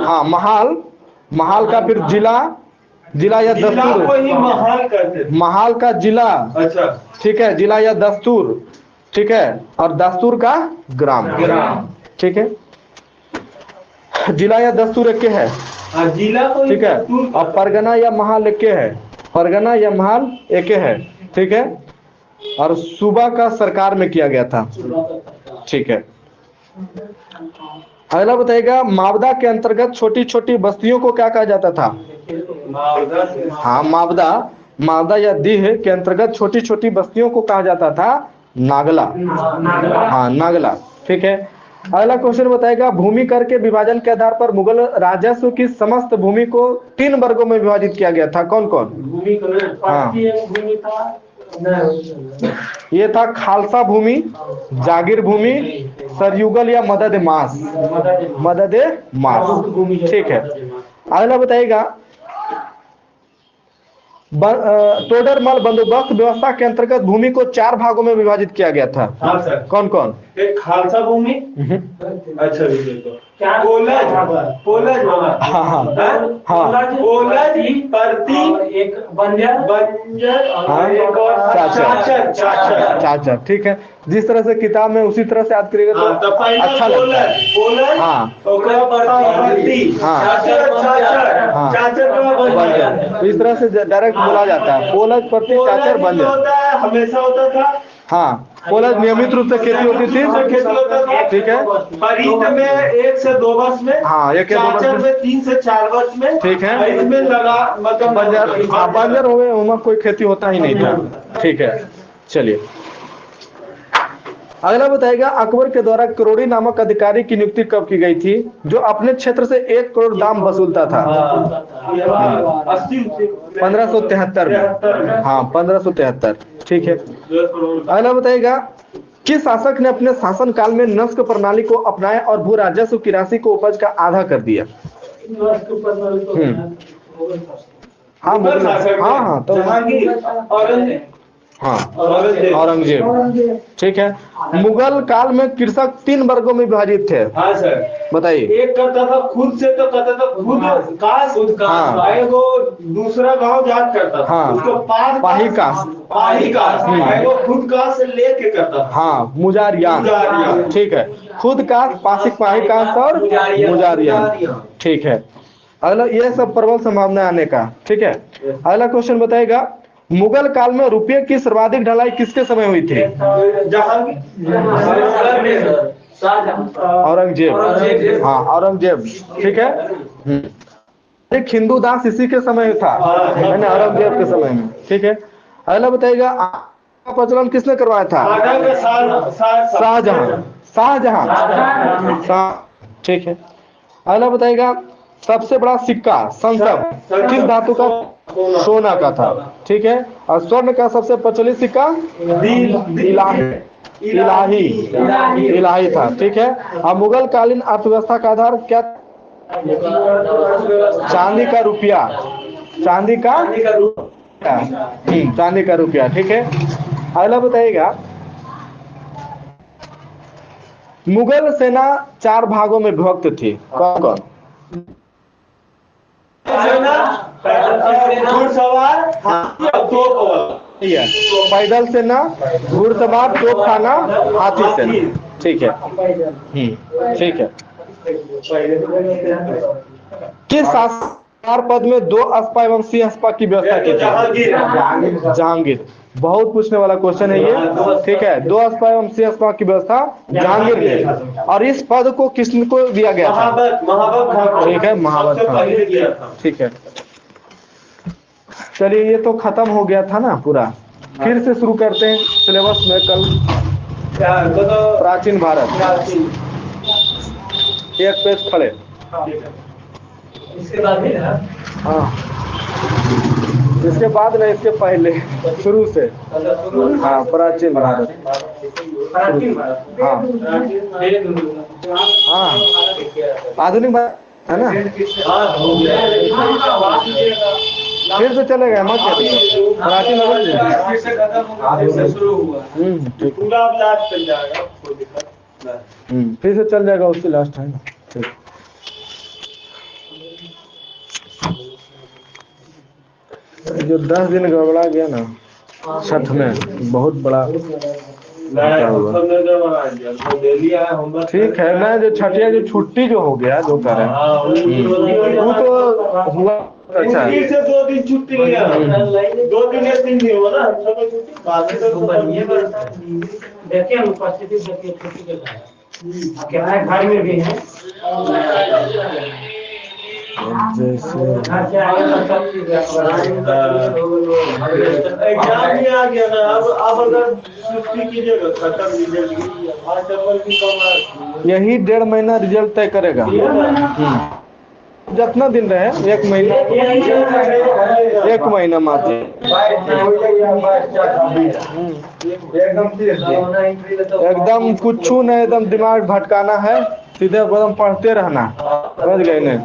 [SPEAKER 1] हाँ महल का फिर जिला, जिला या दस्तूर, महल का जिला, ठीक है, जिला या दस्तूर, ठीक है, और दस्तूर का ग्राम। ठीक है। जिला या दस्तूर एक है, ठीक है, और परगना या महल एक है, परगना या महल एक है। ठीक है। और सूबा का सरकार में किया गया था। ठीक है। अगला बताइएगा, मावदा के अंतर्गत छोटी छोटी बस्तियों को क्या कहा जाता था? हाँ, मावदा, मावदा या दीह के अंतर्गत छोटी छोटी बस्तियों को कहा जाता था नागला। हाँ, नागला। ठीक है। अगला क्वेश्चन बताएगा, भूमि कर के विभाजन के आधार पर मुगल राजस्व की समस्त भूमि को 3 वर्गों में विभाजित किया गया था। कौन कौन?
[SPEAKER 3] भूमि को
[SPEAKER 1] हाँ।
[SPEAKER 3] भूमि था,
[SPEAKER 1] ये था खालसा भूमि, जागीर भूमि, सरयुगल या मदद मास। मदद मास। ठीक है। अगला बताइएगा, तोडरमल बंदोबस्त व्यवस्था के अंतर्गत भूमि को 4 भागों में विभाजित किया गया था।
[SPEAKER 2] हाँ सर।
[SPEAKER 1] कौन कौन?
[SPEAKER 2] एक खालसा भूमि, अच्छा पोलज वाला,
[SPEAKER 1] हाँ हाँ हाँ,
[SPEAKER 2] पोलज, परती,
[SPEAKER 3] एक बंजर,
[SPEAKER 1] हाँ,
[SPEAKER 2] एक और चाचर।
[SPEAKER 1] चाचा। ठीक है। जिस तरह से किताब में उसी तरह से याद करिएगा तो अच्छा लगता है।
[SPEAKER 2] पोलज,
[SPEAKER 1] हाँ,
[SPEAKER 2] परती,
[SPEAKER 1] हाँ,
[SPEAKER 2] चाचर
[SPEAKER 1] बंजर। तो इस तरह से डायरेक्ट बोला जाता है, पोलज, परती, चाचर, बंजर।
[SPEAKER 2] हमेशा होता था।
[SPEAKER 1] हाँ, पोलज नियमित रूप से खेती होती थी।
[SPEAKER 2] खेती होता था।
[SPEAKER 1] ठीक है।
[SPEAKER 2] परित में 1 से 2 वर्ष में,
[SPEAKER 1] हाँ, 1 से 2 वर्ष
[SPEAKER 2] चाचर
[SPEAKER 1] में।
[SPEAKER 2] में 3 से 4 वर्ष में।
[SPEAKER 1] ठीक है।
[SPEAKER 2] इसमें लगा मतलब
[SPEAKER 1] बंजर हो गए, उनमें कोई खेती होता ही नहीं था। ठीक है। चलिए, अगला बताएगा, अकबर के द्वारा करोड़ी नामक अधिकारी की नियुक्ति कब की गई थी, जो अपने क्षेत्र से 1 करोड़ दाम वसूलता था? 1573 में। हाँ, 1573। ठीक है। अगला बताइएगा, किस शासक ने अपने शासन काल में नस्क प्रणाली को अपनाया और भू राजस्व की राशि को उपज का आधा कर दिया? हाँ, हाँ, तो हाँ, औरंगजेब। ठीक है। मुगल काल में कृषक 3 वर्गों में विभाजित थे।
[SPEAKER 2] हाँ सर,
[SPEAKER 1] बताइए।
[SPEAKER 2] एक करता था खुद से, तो करता था खुद काश,
[SPEAKER 1] हाँ।
[SPEAKER 2] एगो दूसरा गांव जात करता था।
[SPEAKER 1] हाँ।
[SPEAKER 2] उसको पाही काश, एगो खुद काश से लेके करता था।
[SPEAKER 1] हाँ, मुजारियान। ठीक है। खुद काश, पाही काश और मुजारियान। ठीक है। अगला, ये सब प्रबल संभावना आने का। ठीक है। अगला क्वेश्चन बताएगा, मुगल काल में रुपये की सर्वाधिक ढलाई किसके समय हुई थी? औरंगजेब। हाँ, औरंगजेब। ठीक है। एक हिंदू दास इसी के समय था, है ना, औरंगजेब के समय में। ठीक है। अगला बताइएगा, आटा का प्रचलन किसने करवाया था? शाहजहां। ठीक है। अगला बताइएगा, सबसे बड़ा सिक्का संसद किस धातु का? सोना का था। ठीक है। और स्वर्ण का सबसे प्रचलित सिक्का इलाही था। ठीक है। और मुगल कालीन अर्थव्यवस्था का आधार क्या? चांदी का रुपया। चांदी का रुपया। ठीक है। अगला बताइएगा, मुगल सेना 4 भागों में विभक्त थी। कौन कौन?
[SPEAKER 2] घुड़सवार,
[SPEAKER 1] पैदल सेना, घुड़सवार, तोपखाना, हाथी सेना। ठीक है। ठीक है। किस शासक पद में 2 अस्पा एवं सिंहस्पा की व्यवस्था की थी? जहांगीर। बहुत पूछने वाला क्वेश्चन है ये। ठीक है। 2 अस्पा एवं सिंहस्पा की व्यवस्था जहांगीर ने। और इस पद को किसको दिया गया था? ठीक है, महाबत खान। ठीक है। चलिए, ये तो खत्म हो गया था ना पूरा। फिर से शुरू करते हैं सिलेबस में। कल प्राचीन भारत, एक पेज खड़े।
[SPEAKER 3] इसके बाद भी ना?
[SPEAKER 1] हाँ, इसके बाद नहीं, इसके पहले शुरू से। हाँ, प्राचीन भारत। हाँ हाँ, आधुनिक भारत है ना। फिर से चलेगा, मत प्राचीन ठीक। फिर से चल जाएगा, उसकी लास्ट है ना। ठीक। जो 10 दिन गड़बड़ा गया ना छठ में, बहुत बड़ा ठीक है ना। जो छठिया जो छुट्टी जो हो गया, जो करें वो तो हुआ अच्छा है।
[SPEAKER 2] 2 दिन छुट्टी लिया, 2 दिन या 3 दिन हुआ ना।
[SPEAKER 3] देखिए, उपस्थिति देखिए, छुट्टी के
[SPEAKER 2] कितना घर में भी है
[SPEAKER 1] जैसे
[SPEAKER 2] एग्जाम में आ गया ना। अब अगर छुट्टी कीजिएगा खत्म रिजल्ट आज नंबर भी कम
[SPEAKER 1] यही 1.5 महीना रिजल्ट तय करेगा। जितना दिन रहे 1 महीना, 1 महीना मात्र। एकदम कुछ नहीं, एकदम दिमाग भटकाना है, सीधे एकदम पढ़ते रहना, समझ गए नहीं?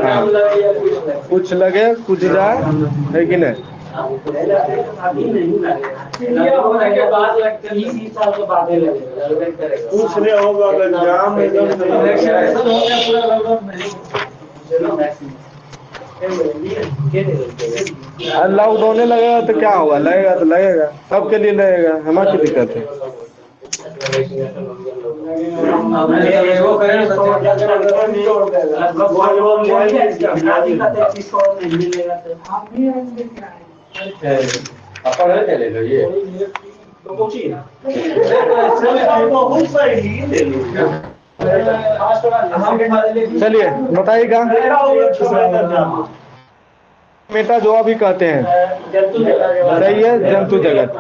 [SPEAKER 1] हाँ। कुछ लगे कुछ जाए, है कि नहीं?
[SPEAKER 3] होने के बाद लगता है 20 साल के बाद
[SPEAKER 2] कुछ नहीं होगा अगर एग्जाम
[SPEAKER 1] लॉकडाउन लगेगा तो क्या होगा? लगेगा तो लगेगा, सबके लिए लगेगा, हमारी क्या दिक्कत है? चलिए बताइएगा, मेटा जो भी कहते हैं, सही है, जंतु जगत,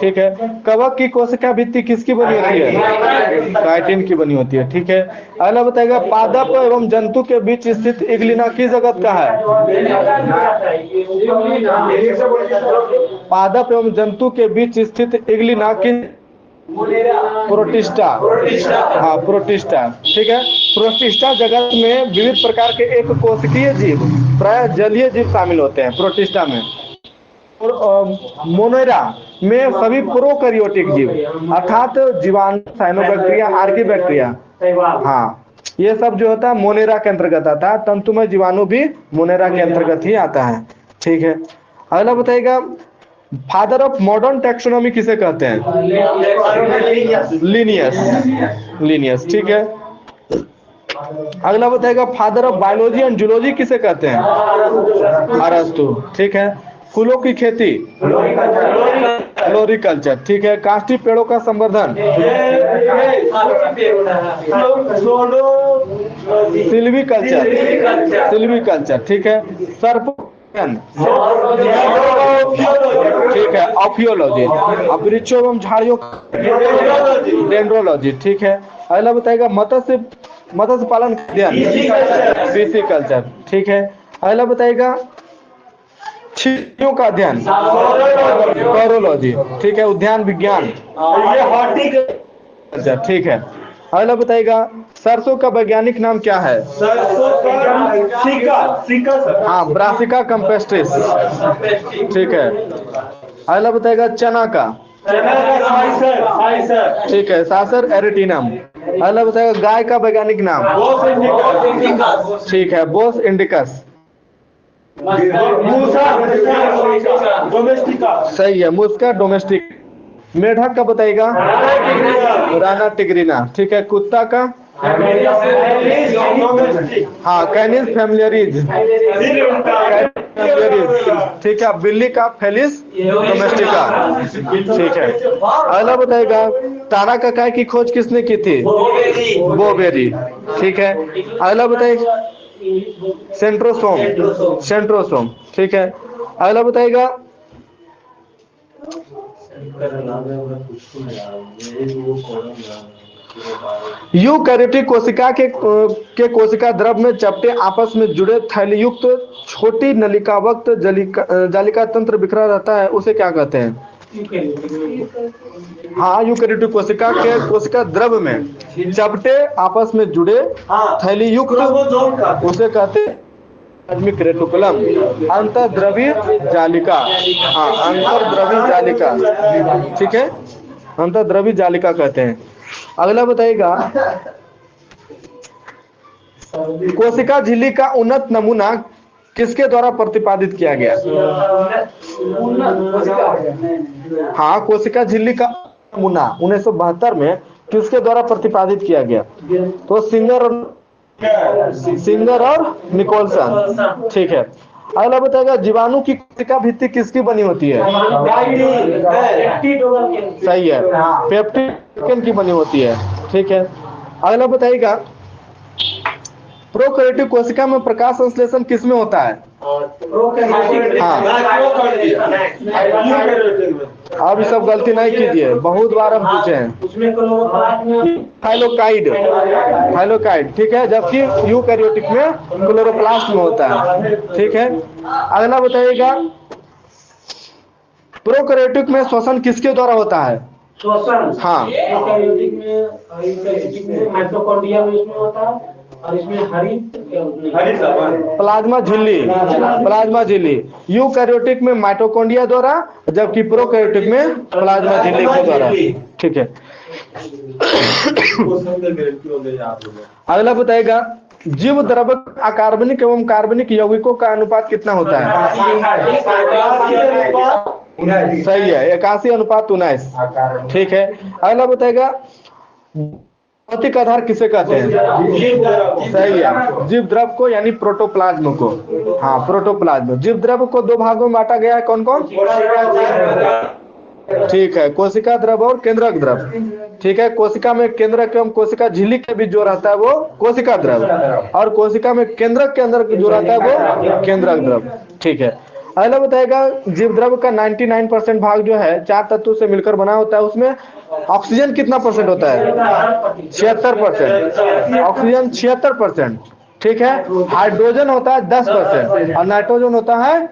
[SPEAKER 1] ठीक है। कवक की कोशिका भित्ति किसकी बनी होती है? काइटिन की बनी होती है, ठीक है। अगला बताएगा, पादप एवं जंतु के बीच स्थित इग्लिना किस जगत का है? पादप एवं जंतु के बीच स्थित इग्लिना किस? प्रोटिस्टा। हाँ, प्रोटिस्टा, ठीक है। प्रोटिस्टा जगत में विविध प्रकार के एक कोशिकीय जीव, प्राय जलीय जीव शामिल होते हैं प्रोटिस्टा में। और मोनेरा में सभी प्रोकैरियोटिक जीव, अर्थात जीवाणु, साइनोबैक्टीरिया, आर्कीबैक्टीरिया, हाँ, ये सब जो होता है मोनेरा के अंतर्गत आता है। तंतुमय जीवाणु भी मोनेरा के अंतर्गत ही आता है, ठीक है। अगला बताइएगा, फादर ऑफ मॉडर्न टैक्सोनॉमी किसे कहते हैं? लिनियस, ठीक है। अगला बताएगा, father of biology and zoology किसे कहते हैं? अरस्तु, ठीक है। फूलों की खेती? फ्लोरिकल्चर, ठीक है। काष्ठी पेड़ों का संवर्धन? सिल्वीकल्चर, ठीक है। सर्प, ठीक है, ऑफियोलॉजी। वृक्षों एवं झाड़ियों, डेंड्रोलॉजी, ठीक है। अगला बताएगा, मत्स्य पालन अध्ययन? पिसिकल्चर, ठीक है। अगला बताएगा, चींटियों का अध्ययन? कोरोलॉजी, ठीक है। उद्यान विज्ञान? हॉर्टिकल्चर, ठीक है। अगला बताइएगा, सरसों का वैज्ञानिक नाम क्या है? हाँ, ब्रासिका कैम्पेस्ट्रिस, ठीक है। अगला बताइएगा, चना का? ठीक है, सासर एरिटिनम। अगला बताइएगा, गाय का वैज्ञानिक नाम? ठीक है, बोस इंडिकस, सही है, मुस्का डोमेस्टिक। मेढक का बताइएगा? राना टिग्रिना, ठीक है। कुत्ता का? हाँ, कैनिस फैमिलियरीज, ठीक है। बिल्ली का? फेलिस डोमेस्टिका, ठीक है। अगला बताइएगा, तारा ककाई की खोज किसने की थी? बोबेरी, ठीक है। अगला बताइएगा, सेंट्रोसोम, ठीक है। अगला बताइएगा, यूकैरियोटिक कोशिका के कोशिका द्रव में चपटे आपस में जुड़े थैलीयुक्त छोटी नलिकावक्त जालिका तंत्र बिखरा रहता है, उसे क्या कहते हैं? हाँ, यूकैरियोटिक कोशिका के कोशिका द्रव में चपटे आपस में जुड़े थैलीयुक्त, उसे कहते हैं प्लाज्मिक रेटिकुलम, अंतर्द्रवी जालिका। हाँ, अंतर्द्रवी जालिका, ठीक है, अंतर्द्रवी जालिका कहते हैं। अगला बताइएगा, कोशिका झिल्ली का उन्नत नमूना किसके द्वारा प्रतिपादित किया गया? हाँ, कोशिका झिल्ली का नमूना 1972 में किसके द्वारा प्रतिपादित किया गया? तो सिंगर और निकोलसन, ठीक है। अगला बताएगा, जीवाणु की कोशिका भित्ति किसकी बनी होती है? सही है, पेप्टिड की बनी होती है, ठीक है। अगला बताइएगा, प्रोकैरियोटिक कोशिका में प्रकाश संश्लेषण किस में होता है? आप ये सब गलती नहीं कीजिए, बहुत बार हम पूछे हैं। थाइलोकाइड, थाइलोकाइड, ठीक है, जबकि यूकैरियोटिक में क्लोरोप्लास्ट में होता है, ठीक है। अगला बताइएगा, प्रोकैरियोटिक में श्वसन किसके द्वारा होता है? हाँ,
[SPEAKER 3] माइटोकॉन्ड्रिया में इसमें होता है और इसमें
[SPEAKER 1] प्लाज्मा झिल्ली, प्लाज्मा झिल्ली। यूकैरियोटिक में माइटोकॉन्ड्रिया द्वारा, जबकि प्रोकैरियोटिक में प्लाज्मा झिल्ली के द्वारा, ठीक है। अगला बताएगा, जीव द्रव अकार्बनिक एवं कार्बनिक यौगिकों का अनुपात कितना होता है? सही है, 81:19, ठीक है। अगला बताएगा, भौतिक आधार किसे कहते हैं? सही है, जीव द्रव को यानी प्रोटोप्लाज्म को। हाँ, प्रोटोप्लाज्म। जीव द्रव को दो भागों में बांटा गया है, कौन कौन? ठीक है, कोशिका द्रव और केंद्रक द्रव, ठीक है। कोशिका में केंद्रक एवं कोशिका झिल्ली के बीच जो रहता है वो कोशिका द्रव, और कोशिका में केंद्रक के अंदर जो रहता है वो केंद्रक द्रव, ठीक है। अगला बताएगा, जीव द्रव का 99% भाग जो है 4 तत्वों से मिलकर बना होता है, उसमें ऑक्सीजन कितना परसेंट होता है? 76%। ऑक्सीजन 76%, ठीक है। हाइड्रोजन होता है 10% और नाइट्रोजन होता है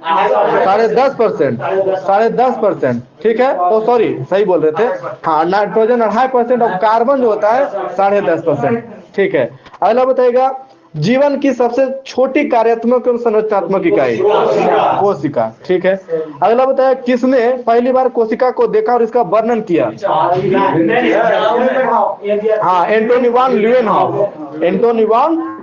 [SPEAKER 1] 10.5%, 10.5%, ठीक है। तो सॉरी, सही बोल रहे थे, हाँ, नाइट्रोजन 2.5% और कार्बन जो होता है 10.5%, ठीक है। अगला बताइएगा, जीवन की सबसे छोटी कार्यात्मक एवं संरचनात्मक इकाई कोशिका, ठीक है। अगला बताया, किसने पहली बार कोशिका को देखा और इसका वर्णन किया? हाँ, एंटोनी वॉन ल्यूवेनहॉफ। एंटोनी वॉन,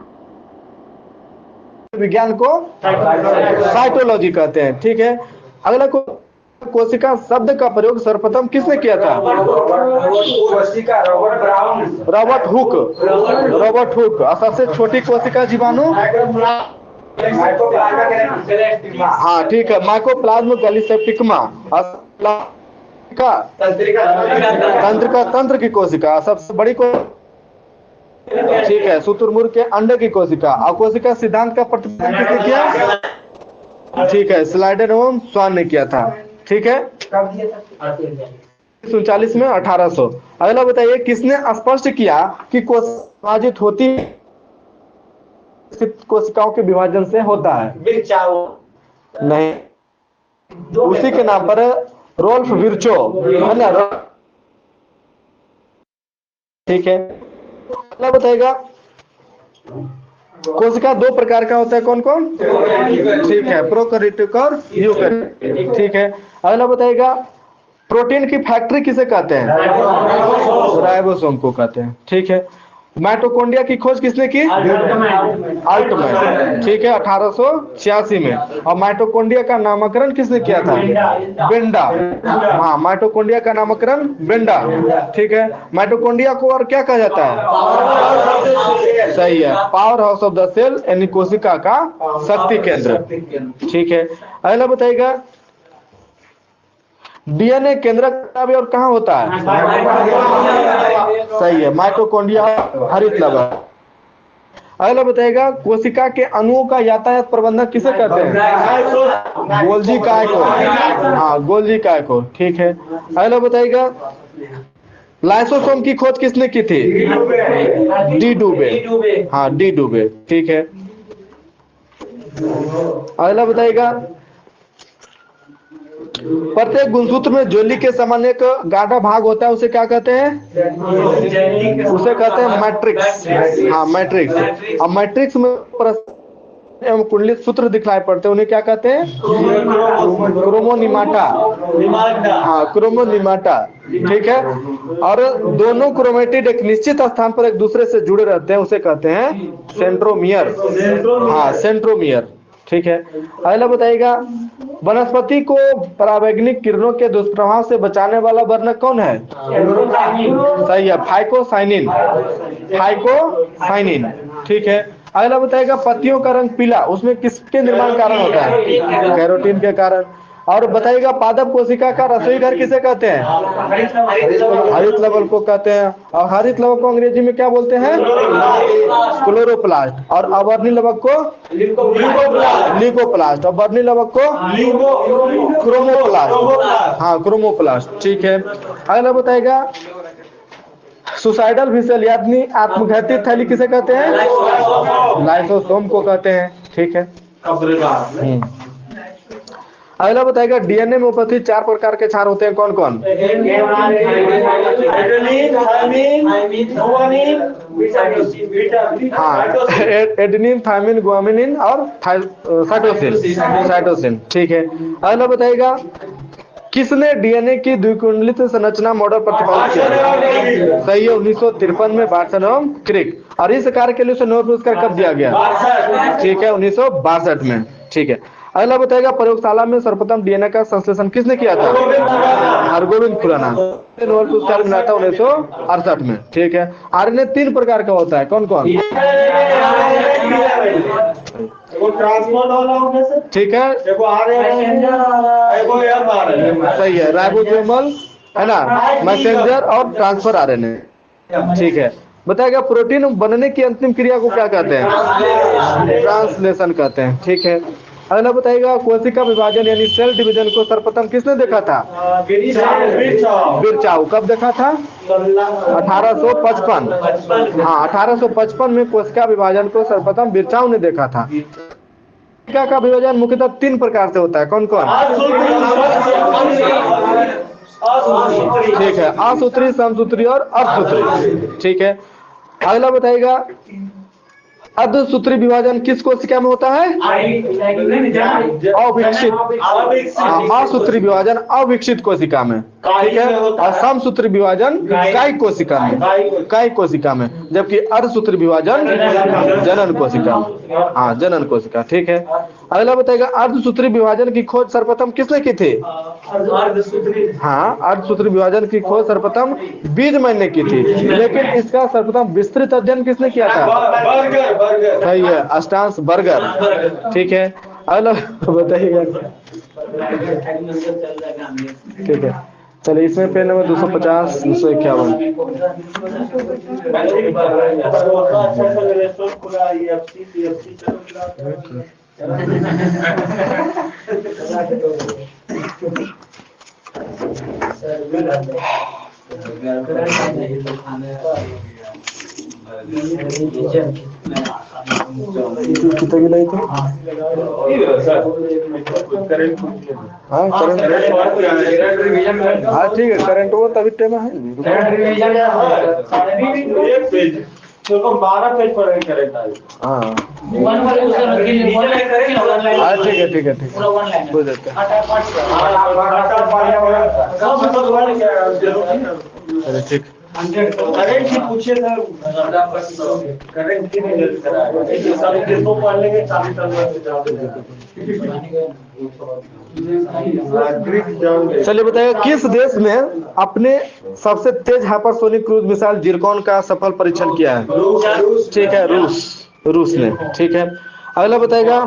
[SPEAKER 1] विज्ञान को साइटोलॉजी कहते हैं, ठीक है। अगला कोशिका शब्द का प्रयोग सर्वप्रथम किसने किया था? Robert Hooke. Robert Hooke. और सबसे छोटी कोशिका जीवाणु? हाँ, ठीक है, माइकोप्लाज्म गैलीसेप्टिकमा। तंत्र की कोशिका सबसे बड़ी ठीक है, शुतुरमुर्ग के अंडे की कोशिका। और कोशिका सिद्धांत का प्रतिपादन किसने किया? ठीक है, स्लाइडर एवं स्वान ने किया था, ठीक है, 1939 में 1800। अगला बताइए, किसने स्पष्ट किया कि कोशिका विभाजित होती कोशिकाओं के विभाजन से होता है? नहीं, उसी के नाम पर रोल्फ विर्चो, है ना, ठीक है। अगला बताइएगा, कोशिका दो प्रकार का होता है, कौन कौन? ठीक है, प्रोकैरियोटिक और यूकैरियोटिक, ठीक है। अगला बताइएगा, प्रोटीन की फैक्ट्री किसे कहते हैं? राइबोसोम को कहते हैं, ठीक है। माइटोकॉन्ड्रिया की खोज किसने की? अल्टमैन, ठीक है, 1886 में। और माइटोकॉन्ड्रिया का नामकरण किसने किया था? बेंडा। हाँ, माइटोकॉन्ड्रिया का नामकरण बेंडा, ठीक है। माइटोकॉन्ड्रिया को और क्या कहा जाता है? सही है, power house of the cell, यानी कोशिका का शक्ति केंद्र, ठीक है। अगला बताइएगा, डीएनए केंद्रक और कहाँ होता है? सही है, माइटोकॉन्ड्रिया, हरित लवण। अगला बताइएगा, कोशिका के अणुओं का यातायात प्रबंधन किसे कहते हैं? गोल्जी काय को। हाँ, गोल्जी काय को, ठीक है। अगला बताइएगा, लाइसोसोम की खोज किसने की थी? डी डुबे। हाँ, डी डुबे, ठीक है। अगला बताइएगा, प्रत्येक गुणसूत्र में झिल्ली के समान एक गाढ़ा भाग होता है, उसे क्या कहते हैं? उसे कहते हैं मैट्रिक्स। हाँ, मैट्रिक्स। और मैट्रिक्स में एवं कुंडलित सूत्र दिखलाई पड़ते हैं, उन्हें क्या कहते हैं? क्रोमोनिमाटा। हाँ, क्रोमोनिमाटा, ठीक है। और दोनों क्रोमेटिड एक निश्चित स्थान पर एक दूसरे से जुड़े रहते हैं, उसे कहते हैं सेंट्रोमियर। हाँ, सेंट्रोमियर, ठीक है। अगला बताइएगा, वनस्पति को पराबैंगनी किरणों के दुष्प्रभाव से बचाने वाला वर्णक कौन है? सही है, फाइकोसाइनिन। फाइकोसाइनिन, ठीक है। अगला बताएगा, पत्तियों का रंग पीला, उसमें किसके निर्माण कारण होता है? कैरोटीन के कारण। और बताइएगा पादप कोशिका का रसोई घर किसे कहते हैं? हरित लवण को कहते हैं। और हरित लवक को अंग्रेजी में क्या बोलते हैं? क्लोरोप्लास्ट। और अवर्णीय लवक को ल्यूकोप्लास्ट। और वर्णीय लवक को क्रोमोप्लास्ट। हाँ, क्रोमोप्लास्ट। ठीक है, अगला बताएगा सुसाइडल विसेल यानी आत्मघाती थैली किसे कहते हैं? लाइसोसोम को कहते हैं। ठीक है, अगला बताएगा डीएनए में उपस्थित 4 प्रकार के क्षार होते हैं, कौन कौन? हाँ, एडेनिन, थायमिन, गुआनिन और साइटोसिन। ठीक है, अगला बताएगा किसने डीएनए की द्विकुंडलित संरचना मॉडल प्रतिपादित किया? सही है, 1953 में वाटसन एवं क्रिक। और इस कार्य के लिए उसे नोबेल पुरस्कार कब दिया गया? ठीक है, 1962 में। ठीक है, अगला बताएगा प्रयोगशाला में सर्वप्रथम डीएनए का संश्लेषण किसने किया था? हरगोविंद खुराना। नोबेल पुरस्कार मिला था 1968 में। ठीक है, आरएनए 3 प्रकार का होता है, कौन कौन? ठीक है, सही है, राइबोसोमल है ना, मैसेंजर और ट्रांसफर आरएनए। ठीक है, बताएगा प्रोटीन बनने की अंतिम क्रिया को क्या कहते हैं? ट्रांसलेशन कहते हैं। ठीक है, अगला बताइएगा कोशिका विभाजन यानी सेल डिवीजन को सर्वप्रथम किसने देखा था? बिरचाउ। कब देखा था? 1855। हाँ, 1855 में कोशिका विभाजन को सर्वप्रथम बिरचाउ ने देखा था। कोशिका का विभाजन मुख्यतः 3 प्रकार से होता है, कौन कौन? ठीक है, असूत्री, समसूत्री और अर्धसूत्री। ठीक है, अगला बताइएगा अर्धसूत्री विभाजन किस कोशिका में होता है? अविकसित। असूत्री विभाजन अविकसित कोशिका में। ठीक है, और समसूत्री विभाजन कायिक कोशिका में, कायिक कोशिका में, जबकि अर्धसूत्री विभाजन जनन कोशिका में। हाँ, जनन कोशिका। ठीक है, अगला बताएगा अर्धसूत्री विभाजन की खोज सर्वप्रथम किसने की थी? हाँ, अर्धसूत्री विभाजन की खोज सर्वप्रथम बीजमैन ने की थी, लेकिन इसका सर्वप्रथम विस्तृत अध्ययन किसने किया था? सही है, अस्टांस बर्गर। ठीक है, अगला बताइएगा। ठीक है, चलिए इसमें पेन नंबर 250, 251। कितना लाई थी? हाँ, करंट। हाँ, ठीक है, करंट वो तभी टाइम है।
[SPEAKER 2] 12 पेज पर करंट है।
[SPEAKER 1] हाँ, ठीक है, ठीक है, ठीक है, हो जाता है। अरे ठीक,
[SPEAKER 2] करेंट ही पूछे सर, करेंट की रिजल्ट कराया ये सारे किसको पढ़ लेंगे 40 साल से
[SPEAKER 1] चलिए बताइए किस देश में अपने सबसे तेज हाइपरसोनिक क्रूज मिसाइल जिरकॉन का सफल परीक्षण किया है? ठीक है, रूस ने। ठीक है, अगला बताएगा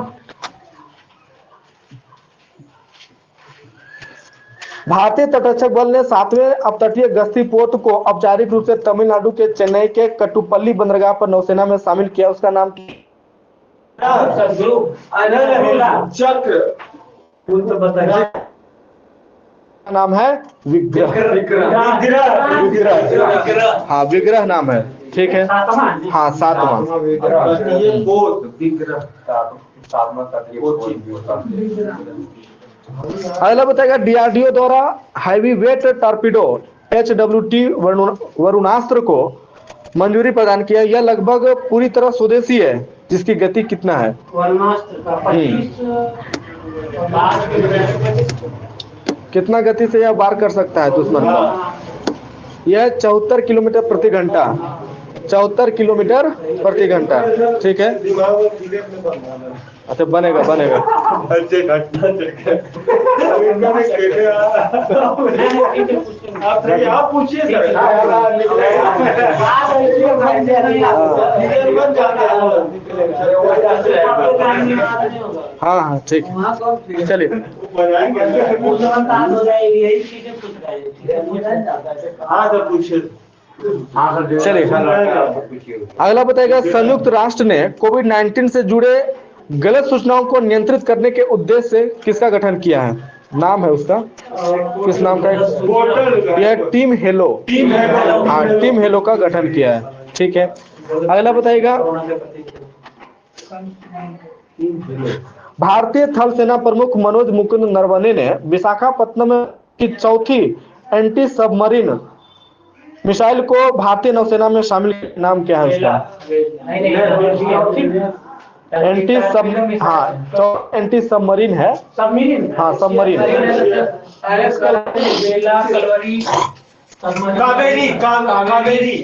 [SPEAKER 1] भारतीय तटरक्षक बल ने 7वें अपतटीय गश्ती पोत को औपचारिक रूप से तमिलनाडु के चेन्नई के कट्टुपल्ली बंदरगाह पर नौसेना में शामिल किया, उसका नाम
[SPEAKER 2] चक्र
[SPEAKER 1] नाम है विग्रह। हाँ, विग्रह नाम है। ठीक है, हाँ, 7वां। अगला बताएगा डीआरडीओ द्वारा heavy weight torpedo HWT Varunastra को मंजूरी प्रदान किया। यह लगभग पूरी तरह स्वदेशी है, जिसकी गति कितना है? कितना गति से यह वार कर सकता है दुश्मन पर? यह 74 किलोमीटर प्रति घंटा। 74 किलोमीटर प्रति घंटा। ठीक है, अच्छा, बनेगा।
[SPEAKER 2] आप पूछिए सर।
[SPEAKER 1] हाँ, ठीक, चलिए।
[SPEAKER 2] बनाएंगे।
[SPEAKER 3] हो जाएगी, यही चीजें पूछ रहे हैं, ठीक है, मुझे नहीं आता है।
[SPEAKER 2] हाँ तो पूछे।
[SPEAKER 1] चलिए अगला बताइएगा, संयुक्त राष्ट्र ने कोविड-19 से जुड़े गलत सूचनाओं को नियंत्रित करने के उद्देश्य से किसका गठन किया है? नाम है उसका, किस नाम का? यह टीम हेलो। हाँ, टीम हेलो का गठन किया है, ठीक है। अगला बताइएगा, भारतीय थल सेना प्रमुख मनोज मुकुंद नरवणे ने विशाखापत्तनम की चौथी एंटी सबमरीन मिसाइल को भारतीय नौसेना में शामिल, नाम क्या है उसका? एंटी सब, हाँ तो एंटी सबमरीन है, हाँ सबमरीन।
[SPEAKER 2] कावेरी कावेरी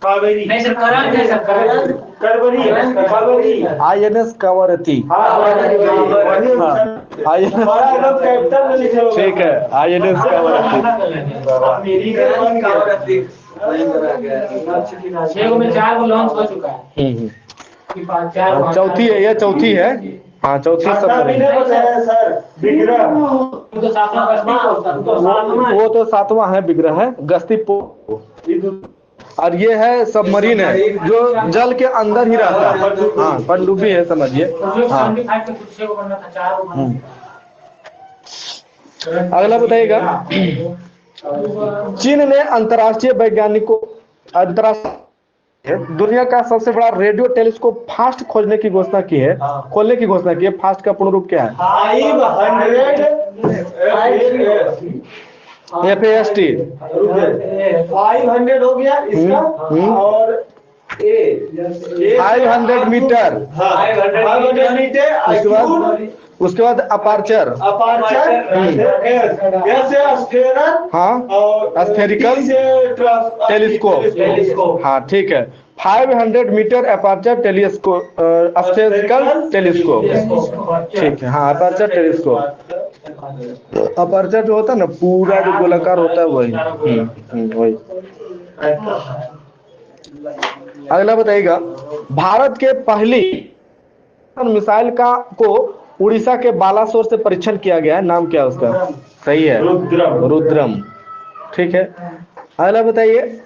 [SPEAKER 2] कावेरी
[SPEAKER 3] नहीं सर, करण है सर, करण।
[SPEAKER 2] कावेरी
[SPEAKER 1] INS कावरती,
[SPEAKER 2] कैपिटल
[SPEAKER 1] ठीक है, INS कावरती।
[SPEAKER 3] 6 में 4 को लॉन्च हो चुका है।
[SPEAKER 1] चौथी है, यह चौथी है, हाँ चौथी सबमरीन।
[SPEAKER 2] सर विक्रम
[SPEAKER 3] तो 7वां
[SPEAKER 1] वो तो 7वां है, विग्रह है, गश्ती पो, और ये है सबमरीन है जो जल के अंदर ही रहता है, हाँ पनडुब्बी है, समझिए। हाँ अगला बताइएगा, चीन ने अंतर्राष्ट्रीय वैज्ञानिकों, दुनिया का सबसे बड़ा रेडियो टेलीस्कोप फास्ट खोजने की घोषणा की है, खोलने की घोषणा की है। फास्ट का पूर्ण रूप क्या है?
[SPEAKER 2] 500
[SPEAKER 1] FAST।
[SPEAKER 2] 500 हो गया इसका, और
[SPEAKER 1] 500 मीटर,
[SPEAKER 2] 500 मीटर,
[SPEAKER 1] उसके बाद अपार्चर, हाँ स्फेरिकल टेलीस्कोप, हाँ ठीक है, 500 metre aperture telescope, spherical telescope, ठीक है, हाँ अपार्चर टेलीस्कोप। अपर्चर जो होता है ना, पूरा जो गोलाकार होता है वही। वही। अगला बताइएगा, भारत के पहली मिसाइल का को उड़ीसा के बालासोर से परीक्षण किया गया है, नाम क्या है उसका? सही है, रुद्रम, ठीक है। अगला बताइए,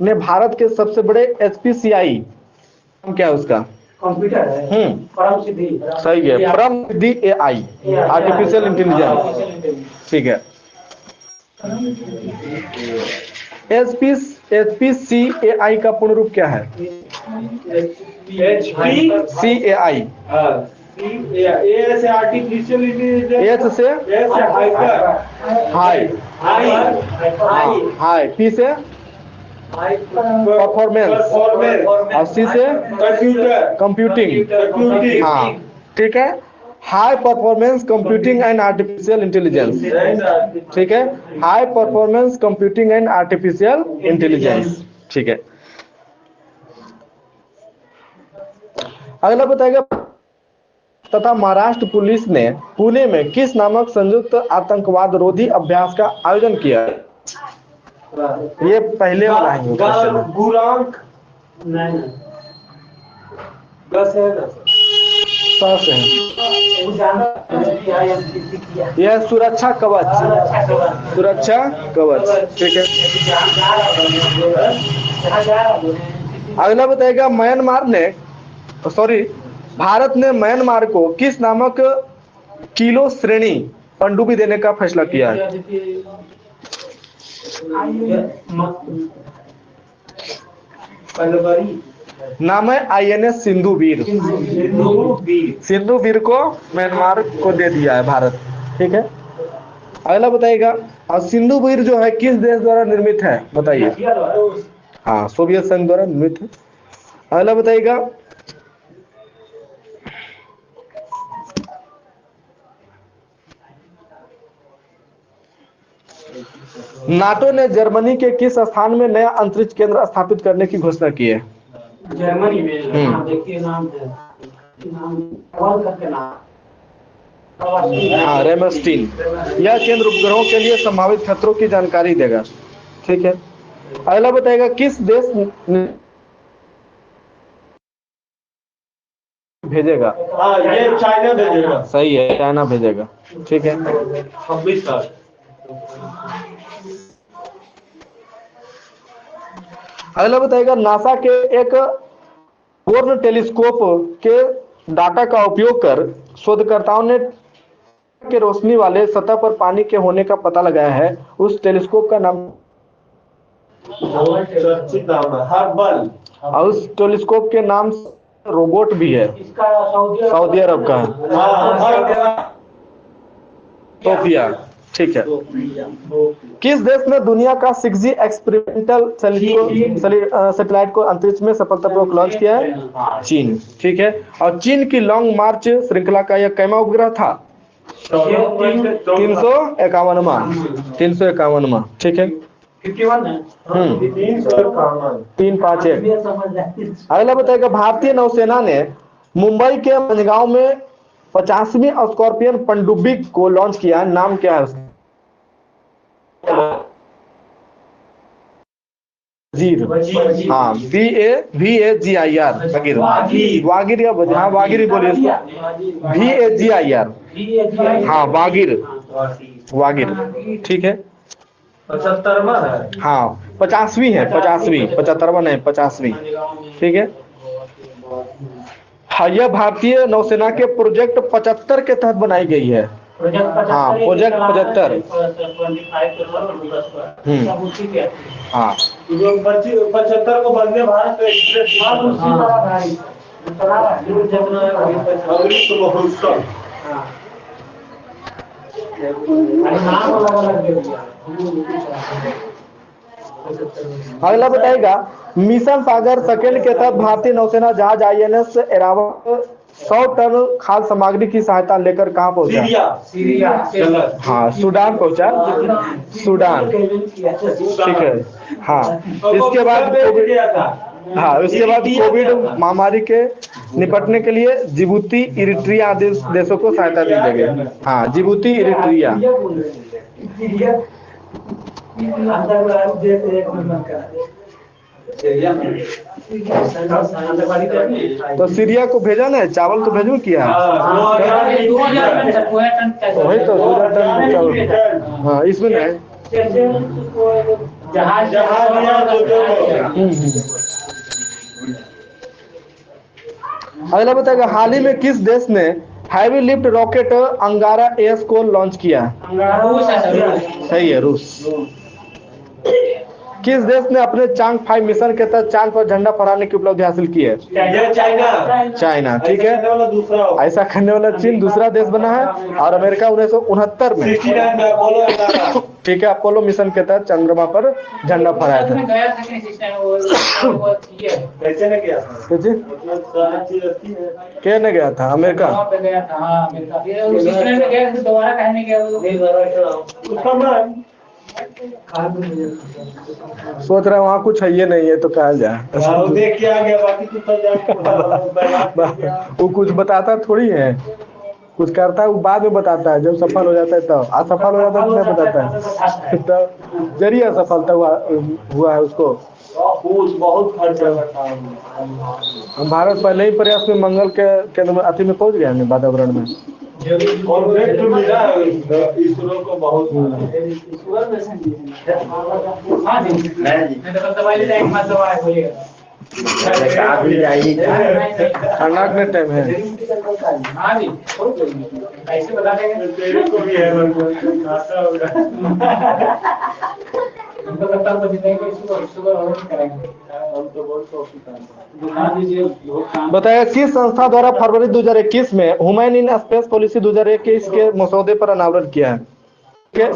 [SPEAKER 1] ने भारत के सबसे बड़े HPCI, नाम क्या है उसका?
[SPEAKER 3] कंप्यूटर है, परम सिद्धि।
[SPEAKER 1] सही है, परम सिद्धि AI, आर्टिफिशियल इंटेलिजेंस, ठीक है। HPCAI का पूर्ण रूप क्या है? HPCAI,
[SPEAKER 2] ए से आर्टिफिशियल इंटेलिजेंस,
[SPEAKER 1] H से हाई, हाई, P से परफॉर्मेंस, और C से कंप्यूटिंग, हाँ ठीक है, high performance computing and artificial intelligence, ठीक है, high performance computing and artificial intelligence, ठीक है। अगला बताएगा, तथा महाराष्ट्र पुलिस ने पुणे में किस नामक संयुक्त आतंकवाद रोधी अभ्यास का आयोजन किया? ये पहले वाला है,
[SPEAKER 2] गुरांक नहीं, 10 है,
[SPEAKER 1] 10 है। यह सुरक्षा कवच, सुरक्षा कवच, ठीक है। अगला बताएगा, म्यांमार ने, सॉरी, भारत ने म्यांमार को किस नामक किलो श्रेणी पनडुब्बी देने का फैसला किया है? नाम है INS सिंधुवीर, सिंधुवीर को म्यांमार को दे दिया है भारत, ठीक है। अगला बताइएगा, और सिंधुवीर जो है किस देश द्वारा निर्मित है, बताइए? हाँ, सोवियत संघ द्वारा निर्मित है। अगला बताइएगा, नाटो ने जर्मनी के किस स्थान में नया अंतरिक्ष केंद्र स्थापित करने की घोषणा की है?
[SPEAKER 3] जर्मनी में, देखिए नाम है, नाम करके नाम
[SPEAKER 1] हाँ, रेमस्टीन। यह केंद्र उपग्रहों के लिए संभावित खतरों की जानकारी देगा। ठीक है, अगला बताएगा किस देश भेजेगा?
[SPEAKER 2] हाँ, ये चाइना भेजेगा।
[SPEAKER 1] सही है, चाइना भेजेगा। ठीक है,
[SPEAKER 2] 26 साल।
[SPEAKER 1] अगला बताएगा नासा के एक बोर्न टेलीस्कोप के डाटा का उपयोग कर शोधकर्ताओं ने के रोशनी वाले सतह पर पानी के होने का पता लगाया है। उस टेलीस्कोप का नाम
[SPEAKER 2] चर्चित नाम है हर्बल।
[SPEAKER 1] और उस टेलीस्कोप के नाम रोबोट भी है, सऊदी अरब का है,
[SPEAKER 2] हाँ,
[SPEAKER 1] सोफिया। ठीक है, किस देश ने दुनिया का 6G एक्सपेरिमेंटल सैटेलाइट को अंतरिक्ष में सफलतापूर्वक लॉन्च किया है? चीन। ठीक है, और चीन की लॉन्ग मार्च श्रृंखला का यह कैमा उपग्रह था? 351वां। ठीक है, 351। अगला बताएगा भारतीय नौसेना ने मुंबई के मंझगांव में 50वीं स्कॉर्पियन पनडुब्बी को लॉन्च किया, नाम क्या है उसका? वजीर। हाँ, VAGIR, वागिर या हाँ वागिर ही बोलिए उसको। VAGIR, हाँ वागिर, वागिर। ठीक है,
[SPEAKER 2] 75वां है।
[SPEAKER 1] हाँ 50वीं है, 50वीं, 75वां नहीं, 50वीं। ठीक है, हाँ यह भारतीय नौसेना के प्रोजेक्ट 75 के तहत बनाई गई है। हाँ, प्रोजेक्ट 75। हाँ,
[SPEAKER 2] 75 को वंदे भारत एक्सप्रेस
[SPEAKER 1] अगला बताएगा मिशन सागर सेकंड के तहत भारतीय नौसेना जहाज INS ऐरावत 100 टन खाद्य सामग्री की सहायता लेकर कहां पहुंचा?
[SPEAKER 2] सीरिया।
[SPEAKER 1] हाँ, सूडान पहुंचा, सूडान। ठीक है, हाँ इसके बाद कोविड महामारी के निपटने के लिए जिबूती, इरिट्रिया आदि देशों को सहायता दी गई। हाँ, जिबूती, इरिट्रिया। तो सीरिया को भेजा ना, चावल तो भेजू किया। वही तो 2000 टन चावल। हाँ, इसमें नहीं। अगला बताएगा हाल ही में किस देश ने हैवी लिफ्ट रॉकेट अंगारा एस को लॉन्च किया? सही है, रूस। किस देश ने अपने चांग 5 मिशन के तहत चांद पर झंडा फहराने की उपलब्धि हासिल की है? चाइना। ठीक है, ऐसा करने वाला चीन दूसरा देश बना है, और अमेरिका 1969 में ठीक है अपोलो मिशन के तहत चंद्रमा पर झंडा फहराया था। क्या ने गया था? अमेरिका। सोच रहा वहाँ कुछ है ये नहीं है तो कहा जाए। वो कुछ बताता थोड़ी है, कुछ करता है वो बाद में बताता है, जब सफल हो जाता है तब। असफल हो जाता है तो नहीं बताता है। तो जरिए सफलता हुआ है उसको।
[SPEAKER 2] बहुत खर्चा करता है।
[SPEAKER 1] हम भारत पहले ही प्रयास में मंगल के केंद्र में अति में पहुंच गया है, वातावरण में।
[SPEAKER 2] और मिला इसरो को बहुत
[SPEAKER 1] खतरनाक में टाइम है। बताया किस संस्था द्वारा फरवरी 2021 में ह्यूमन इन स्पेस पॉलिसी 2021 के मसौदे पर अनावरण किया है?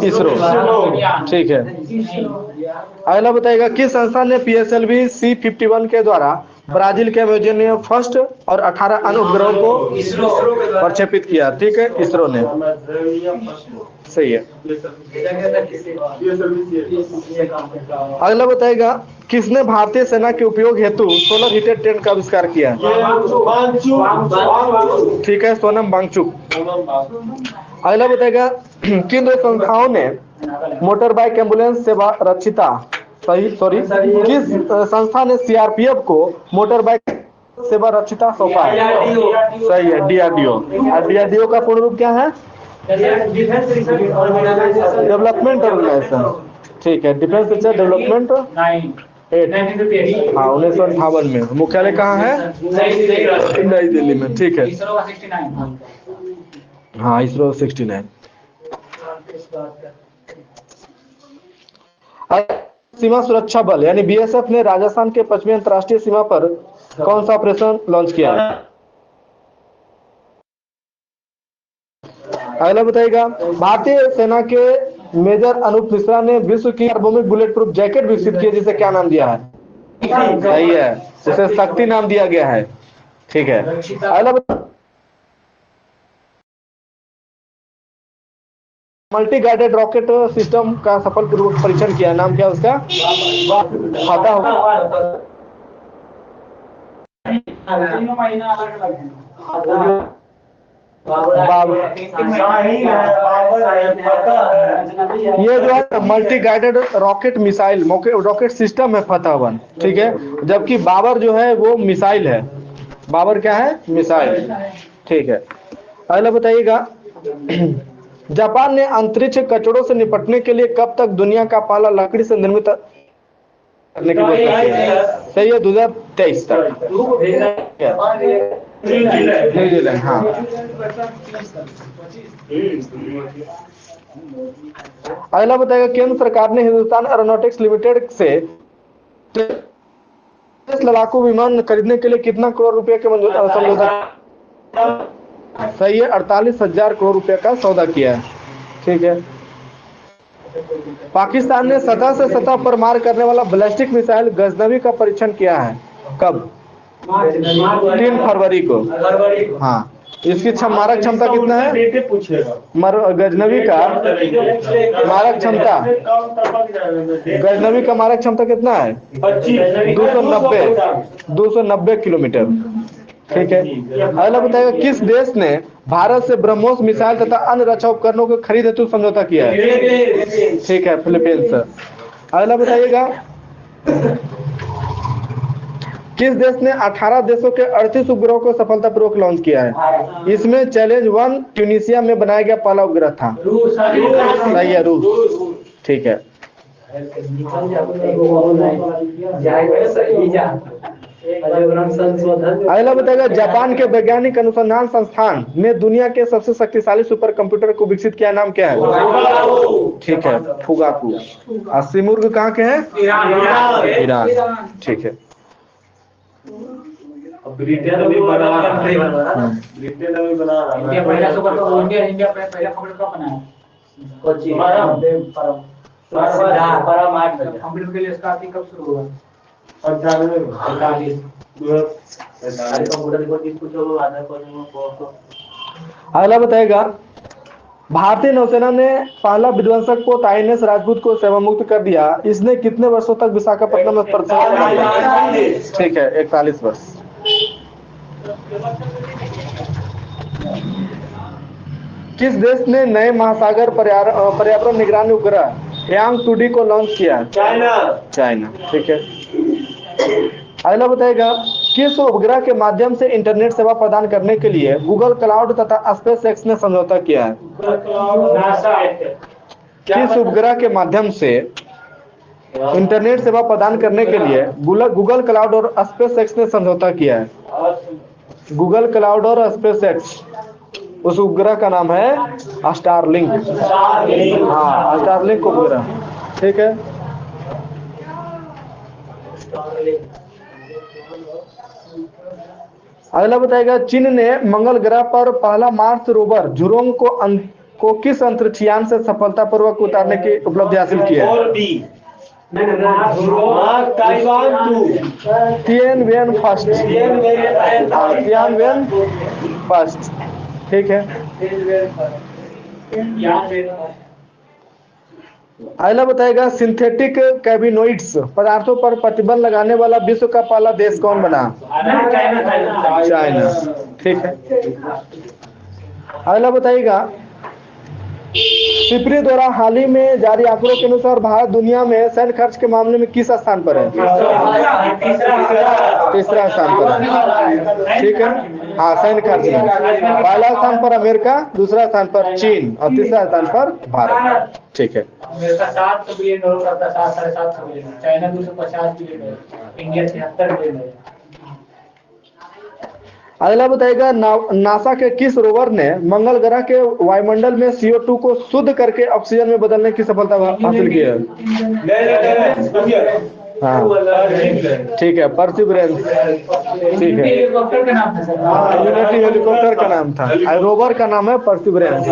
[SPEAKER 1] इसरो। ठीक है, अगला बताएगा किस संस्था ने PSLV C-51 के द्वारा ब्राजील के म्यूजियम में फर्स्ट और 18 अन्य उपग्रहों को प्रक्षेपित किया? ठीक है, इसरो ने। सही है। अगला बताएगा किसने भारतीय सेना के उपयोग हेतु सोलर हीटेड टेंट का आविष्कार किया? ठीक है, सोनम वांगचुक। अगला बताएगा किन दो संस्थाओं ने मोटर बाइक एम्बुलेंस सेवा रक्षिता किस संस्था ने सीआरपीएफ को मोटर बाइक सेवा रक्षिता सौंपा है? सही है, डीआरडीओ। और डीआरडीओ का पूर्ण रूप क्या है? Development organisation. ठीक है, डिफेंस रिसर्च डेवलपमेंट हाँ 1958 में। मुख्यालय कहाँ है? नई दिल्ली में। ठीक है, हाँ इसरो 69। सीमा सुरक्षा बल यानी बीएसएफ ने राजस्थान के पश्चिमी अंतर्राष्ट्रीय सीमा पर कौन सा ऑपरेशन लॉन्च किया है? अगला बताइएगा भारतीय सेना के मेजर अनूप मिश्रा ने विश्व की सार्वभौमिक बुलेट प्रूफ जैकेट विकसित की है, जिसे क्या नाम दिया है? सही है, उसे शक्ति नाम दिया गया है। ठीक है, अगला मल्टी गाइडेड रॉकेट सिस्टम का सफल पूर्वक परीक्षण किया, नाम क्या उसका? पता होगा। ये जो है multi guided rocket missile rocket system है फतह 1। ठीक है, जबकि बाबर जो है वो मिसाइल है। बाबर क्या है? मिसाइल। ठीक है, अगला बताइएगा जापान ने अंतरिक्ष कचड़ों से निपटने के लिए कब तक दुनिया का पहला लकड़ी से निर्मित करने की घोषणा की है? सही है, 2023 तक। न्यूजीलैंड। हाँ, अगला बताएगा केंद्र सरकार ने हिंदुस्तान एरोनॉटिक्स लिमिटेड से लड़ाकू विमान खरीदने के लिए कितना करोड़ रुपए के समझौता? सही है, 48,000 करोड़ रुपए का सौदा किया है। ठीक है, पाकिस्तान ने सतह से सतह पर मार करने वाला बैलिस्टिक मिसाइल गजनवी का परीक्षण किया है, कब? 3 फरवरी को। हाँ, इसकी मारक क्षमता कितना है? गजनवी का मारक क्षमता, गजनवी का मारक क्षमता कितना है? 290 किलोमीटर। ठीक है, अगला बताएगा किस देश ने भारत से ब्रह्मोस मिसाइल तथा अन्य रक्षा उपकरणों को खरीद हेतु समझौता किया है? ठीक है, फिलीपींस। अगला बताइएगा किस देश ने 18 देशों के 38 उपग्रहों को सफलतापूर्वक लॉन्च किया है? इसमें चैलेंज 1 ट्यूनीशिया में बनाया गया पहला उपग्रह था। सही है, रूस। ठीक है, अगला बताएगा जापान के वैज्ञानिक अनुसंधान संस्थान ने दुनिया के सबसे शक्तिशाली सुपर कंप्यूटर को विकसित किया, नाम क्या है? ठीक है, फुगाकू। और सिमुर्ग कहाँ के हैं? ईरान। ठीक है,
[SPEAKER 2] ब्रिटेन अभी बना रहा है। ब्रिटेन अभी बना रहा है।
[SPEAKER 3] इंडिया पहला सुपर तो इंडिया पहला कंप्यूटर कब बनाया? कोची कंप्यूटर के लिए स्टार्टिंग कब शुरू हुआ?
[SPEAKER 2] 95।
[SPEAKER 1] अगला बताएगा भारतीय नौसेना ने पहला विध्वंसक पोत INS राजपूत को सेवामुक्त कर दिया, इसने कितने वर्षों तक विशाखापट्टनम में प्रदर्शन किया? ठीक है, 41 वर्ष। किस देश ने नए महासागर पर्यावरण निगरानी उपग्रह यांग 2D को लॉन्च किया? चाइना। ठीक है, अगला बताएगा किस उपग्रह के माध्यम से इंटरनेट सेवा प्रदान करने के लिए गूगल क्लाउड तथा स्पेसएक्स ने समझौता किया है? किस उपग्रह के माध्यम से इंटरनेट सेवा प्रदान करने के लिए गूगल क्लाउड और स्पेसएक्स ने समझौता किया है? गूगल क्लाउड और स्पेसएक्स, उस उपग्रह का नाम है स्टारलिंक। हाँ, स्टारलिंक उपग्रह। ठीक है, अगला बताएगा चीन ने मंगल ग्रह पर पहला मार्स रोवर झुरोंग को किस अंतरिक्षयान से सफलतापूर्वक उतारने की उपलब्धि हासिल की है? Tianwen first. ठीक है, अगला बताएगा सिंथेटिक कैबिनोइड्स पदार्थों पर प्रतिबंध लगाने वाला विश्व का पहला देश कौन बना? चाइना। ठीक है। अगला बताइएगा सिपरी द्वारा हाल ही में जारी आंकड़ों के अनुसार भारत दुनिया में सैन्य खर्च के मामले में किस स्थान पर है? तीसरा स्थान पर है। ठीक है। हाँ, सैन्य खर्च में पहला स्थान पर अमेरिका, दूसरा स्थान पर चीन और तीसरा स्थान पर भारत। ठीक है।
[SPEAKER 3] अमेरिका 7 बिलियन डॉलर करता है, 7-7.5 बिलियन, चाइना 250 बिलियन है, इंडिया 73 बिलियन है।
[SPEAKER 1] अगला बताएगा नासा के किस रोवर ने मंगल ग्रह के वायुमंडल में CO2 को शुद्ध करके ऑक्सीजन में बदलने की सफलता हासिल की है? हाँ, ठीक है, परसिवरेंस। ठीक है,
[SPEAKER 3] हेलीकॉप्टर का नाम था सर।
[SPEAKER 1] यूनिटी हेलीकॉप्टर का नाम था, रोवर का नाम है परसिवरेंस।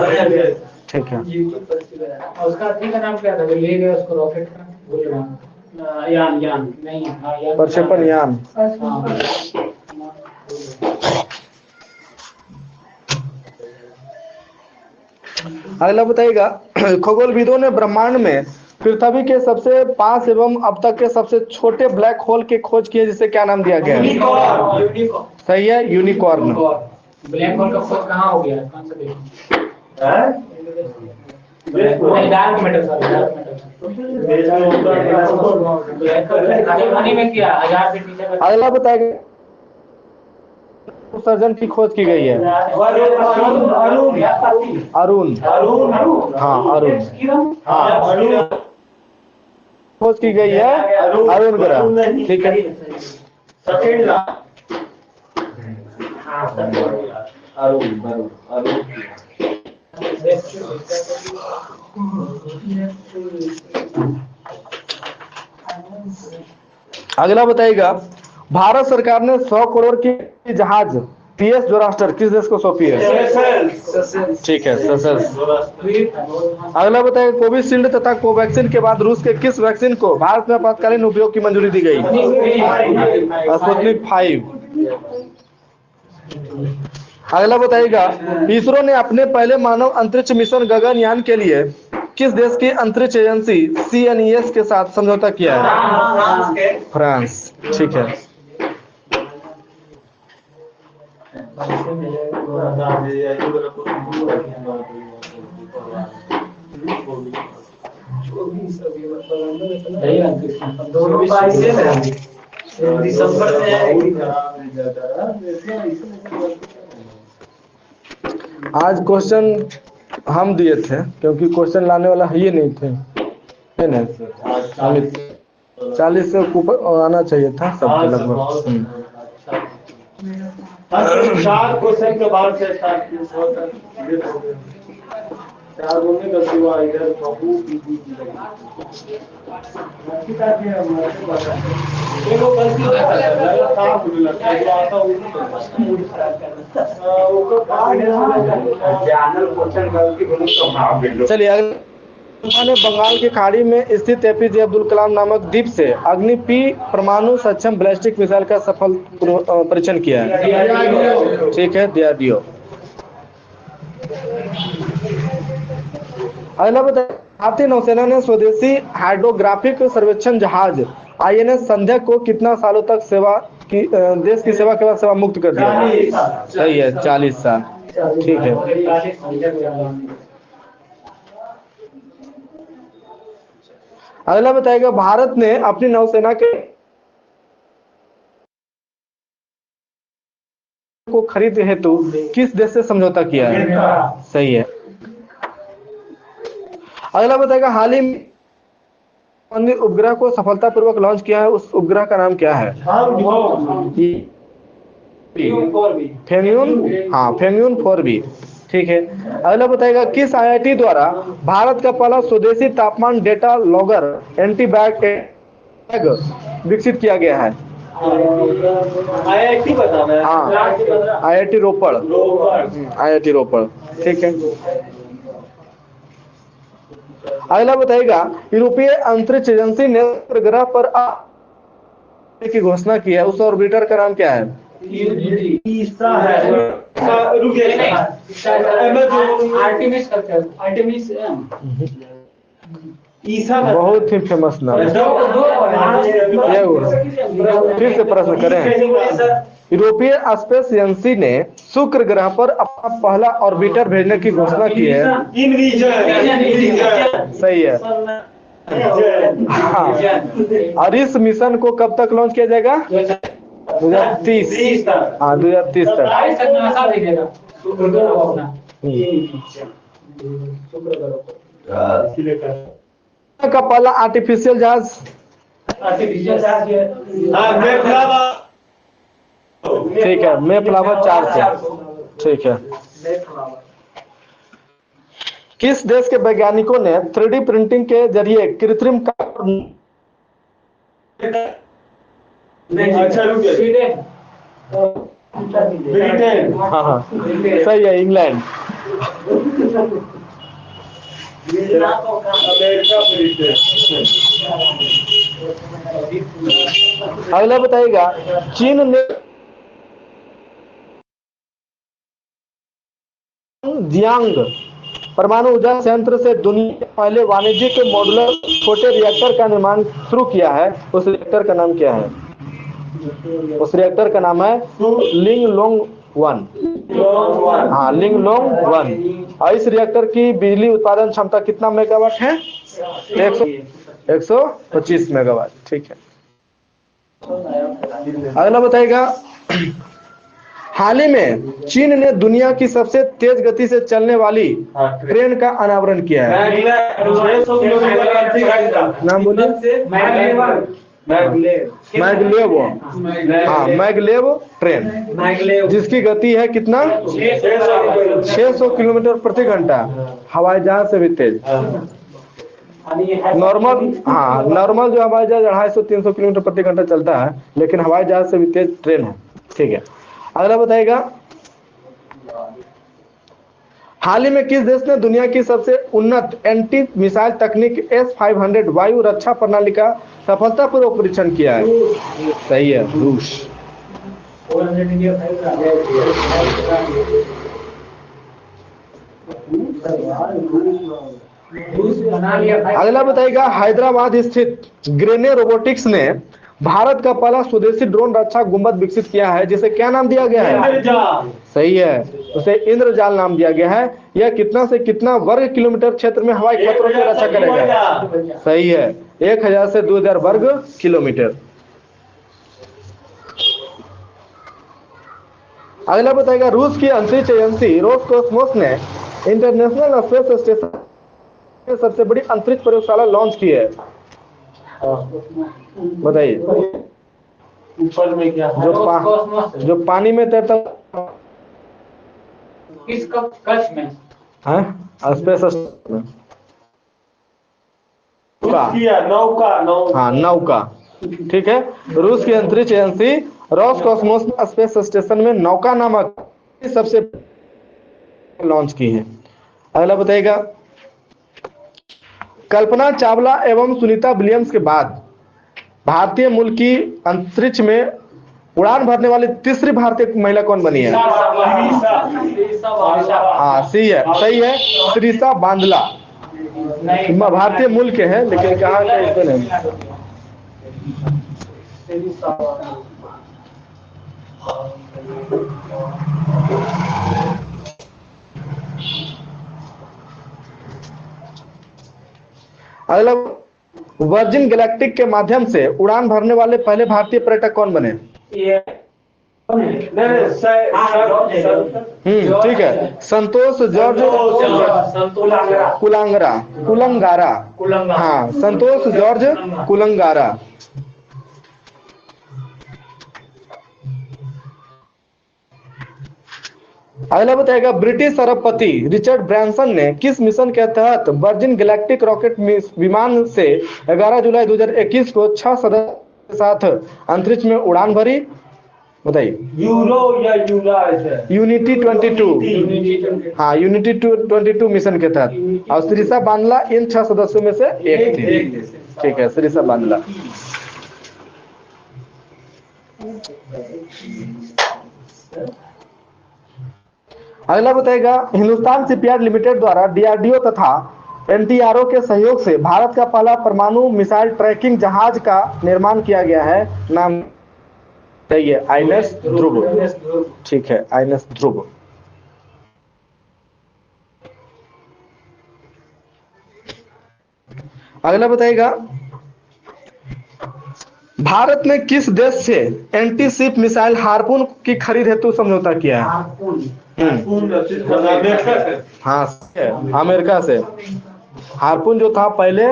[SPEAKER 1] ठीक है।
[SPEAKER 3] और उसका आदमी का नाम क्या था, ले गए उसको रॉकेट का, भूल रहा। यान नहीं, हाँ यान,
[SPEAKER 1] प्रक्षेपण यान। अगला बताइएगा खगोलविदों ने ब्रह्मांड में पृथ्वी के सबसे पास एवं अब तक के सबसे छोटे ब्लैक होल की खोज की है, जिसे क्या नाम दिया गया है?
[SPEAKER 3] यूनिकॉर्न।
[SPEAKER 1] सही है, यूनिकॉर्न।
[SPEAKER 3] ब्लैक होल का खोज कहाँ हो गया, कौन सा देश? डार्क मैटर, डार्क मैटर में किया 1000 से पीछे।
[SPEAKER 1] अगला बताएगा उत्सर्जन की खोज की गई है? अरुण। हाँ, अरुण। हाँ, खोज की गई है अरुण ग्रह। ठीक है। अगला बताइएगा भारत सरकार ने 100 करोड़ की जहाज PS जोरास्टर किस देश को सौंपी है? ठीक है, सेशेल्स। अगला बताइए कोविशील्ड तथा कोवैक्सीन के बाद रूस के किस वैक्सीन को भारत में आपातकालीन उपयोग की मंजूरी दी गई? स्पुतनिक 5। अगला बताइएगा इसरो ने अपने पहले मानव अंतरिक्ष मिशन गगनयान के लिए किस देश की अंतरिक्ष एजेंसी CNES के साथ समझौता किया है? फ्रांस। ठीक है।
[SPEAKER 3] दोनों दिसंबर में
[SPEAKER 1] आज क्वेश्चन हम दिए थे क्योंकि क्वेश्चन लाने वाला ही नहीं थे, है ना? 40 से ऊपर आना चाहिए था सबको लगभग।
[SPEAKER 2] 4 क्वेश्चन के बाद से चार बोलने गलती हुआ इधर बहुत देखो गलती लगता है जो आता है।
[SPEAKER 1] चलिए अगले बंगाल की खाड़ी में स्थित APJ अब्दुल कलाम नामक द्वीप से अग्नि P परमाणु सक्षम बैलिस्टिक मिसाइल का सफल परीक्षण किया है। ठीक है, DRDO। अगला बताइए भारतीय नौसेना ने स्वदेशी हाइड्रोग्राफिक सर्वेक्षण जहाज INS संध्या को कितना सालों तक सेवा की देश की सेवा के बाद सेवा मुक्त कर दिया? सही है, 40 साल। ठीक है। अगला बताइएगा भारत ने अपनी नौसेना के को खरीद हेतु किस देश से समझौता किया है? सही है। अगला बताएगा हाल ही में उपग्रह को सफलतापूर्वक लॉन्च किया है, उस उपग्रह का नाम क्या है? फेंगयून। हाँ, फेंगयून 4B। ठीक है। अगला बताएगा किस IIT द्वारा भारत का पहला स्वदेशी तापमान डेटा लॉगर एंटीबैग विकसित किया गया है?
[SPEAKER 2] IIT बताना है।
[SPEAKER 1] हाँ, IIT रोपड़। IIT रोपड़। ठीक है। अगला बताइएगा यूरोपीय अंतरिक्ष एजेंसी ने ग्रह पर की घोषणा की है, उस ऑर्बिटर का नाम क्या है?
[SPEAKER 2] ईसा का
[SPEAKER 1] बहुत ही फेमस नाम है। ये हुआ। फिर से प्रश्न करें। यूरोपीय स्पेस एजेंसी ने शुक्र ग्रह पर अपना पहला ऑर्बिटर भेजने की घोषणा की है। सही है। हाँ, और इस मिशन को कब तक लॉन्च किया जाएगा? 2030। हाँ, 2030 तक। का पहला आर्टिफिशियल जहाज? ठीक है, मेफ्लावर 4 से। ठीक है। किस देश के वैज्ञानिकों ने 3D प्रिंटिंग के जरिए कृत्रिम हाँ हाँ सही है, इंग्लैंड। अगला बताइएगा, चीन ने जियांग परमाणु ऊर्जा संयंत्र से दुनिया के पहले वाणिज्यिक मॉड्यूलर छोटे रिएक्टर का निर्माण शुरू किया है। उस रिएक्टर का नाम क्या है? उस रिएक्टर का नाम है लिंगलोंग 1। हाँ, लिंगलोंग 1। और इस रिएक्टर की बिजली उत्पादन क्षमता कितना मेगावाट है? 125 मेगावाट। ठीक है। अगला बताइएगा, हाल ही में चीन ने दुनिया की सबसे तेज गति से चलने वाली ट्रेन का अनावरण किया है। नाम बोलिए। मैगलेव। हाँ, मैगलेव ट्रेन, जिसकी गति है कितना? 600 किलोमीटर प्रति घंटा। हवाई जहाज से भी तेज। नॉर्मल, हाँ, नॉर्मल जो हवाई जहाज 250-300 किलोमीटर प्रति घंटा चलता है, लेकिन हवाई जहाज से भी तेज ट्रेन है। ठीक है। अगला बताइएगा, हाल ही में किस देश ने दुनिया की सबसे उन्नत एंटी मिसाइल तकनीक S-500 वायु रक्षा प्रणाली का सफलतापूर्वक परीक्षण किया है? सही है, रूस। अगला बताइएगा, हैदराबाद स्थित ग्रेने रोबोटिक्स ने भारत का पहला स्वदेशी ड्रोन रक्षा गुंबद विकसित किया है, जिसे क्या नाम दिया गया है? सही है, उसे इंद्रजाल नाम दिया गया है। यह कितना से कितना वर्ग किलोमीटर क्षेत्र में हवाई खतरों की रक्षा करेगा? सही है, 1000 से 2000 वर्ग किलोमीटर। अगला बताइएगा, रूस की अंतरिक्ष एजेंसी रोसकोसमोस ने इंटरनेशनल स्पेस स्टेशन में सबसे बड़ी अंतरिक्ष प्रयोगशाला लॉन्च की है। बताइए।
[SPEAKER 2] ऊपर में क्या है?
[SPEAKER 1] जो पानी में तैरता
[SPEAKER 3] किस कक्ष में
[SPEAKER 1] है? स्पेस स्टेशन में।
[SPEAKER 2] नौका।
[SPEAKER 1] हाँ, नौका। ठीक है। रूस की अंतरिक्ष एजेंसी रोसकोसमोस ने स्पेस स्टेशन में नौका नामक सबसे लॉन्च की है। अगला बताइएगा, कल्पना चावला एवं सुनीता विलियम्स के बाद भारतीय मूल की अंतरिक्ष में उड़ान भरने वाली तीसरी भारतीय महिला कौन बनी है? हाँ, सही है, श्रीषा बांदला। भारतीय मूल के हैं, लेकिन कहाँ के इसमें नहीं। अगला, वर्जिन गैलेक्टिक के माध्यम से उड़ान भरने वाले पहले भारतीय पर्यटक कौन बने? ठीक है, संतोष जॉर्ज कुलंगारा। हाँ, संतोष जॉर्ज कुलंगारा। अगला बताएगा, ब्रिटिश अरबपति रिचर्ड ब्रैंसन ने किस मिशन के तहत वर्जिन गैलेक्टिक रॉकेट विमान से 11 जुलाई 2021 को 6 सदस्य के साथ अंतरिक्ष में उड़ान भरी? बताइए। यूनिटी 22। हाँ, यूनिटी 22 मिशन के तहत। और श्रीषा बांदला इन 6 सदस्यों में से एक थी। ठीक है, श्रीषा बांदला। अगला बताएगा, हिंदुस्तान शिपयार्ड लिमिटेड द्वारा DRDO तथा एनटीआरओ के सहयोग से भारत का पहला परमाणु मिसाइल ट्रैकिंग जहाज का निर्माण किया गया है, नाम सही है आईएनएस ध्रुव। ठीक है, आईएनएस ध्रुव। अगला बताइएगा, भारत ने किस देश से एंटी शिप मिसाइल हार्पून की खरीद हेतु समझौता किया है? हाँ, अमेरिका से। हार्पून जो था पहले,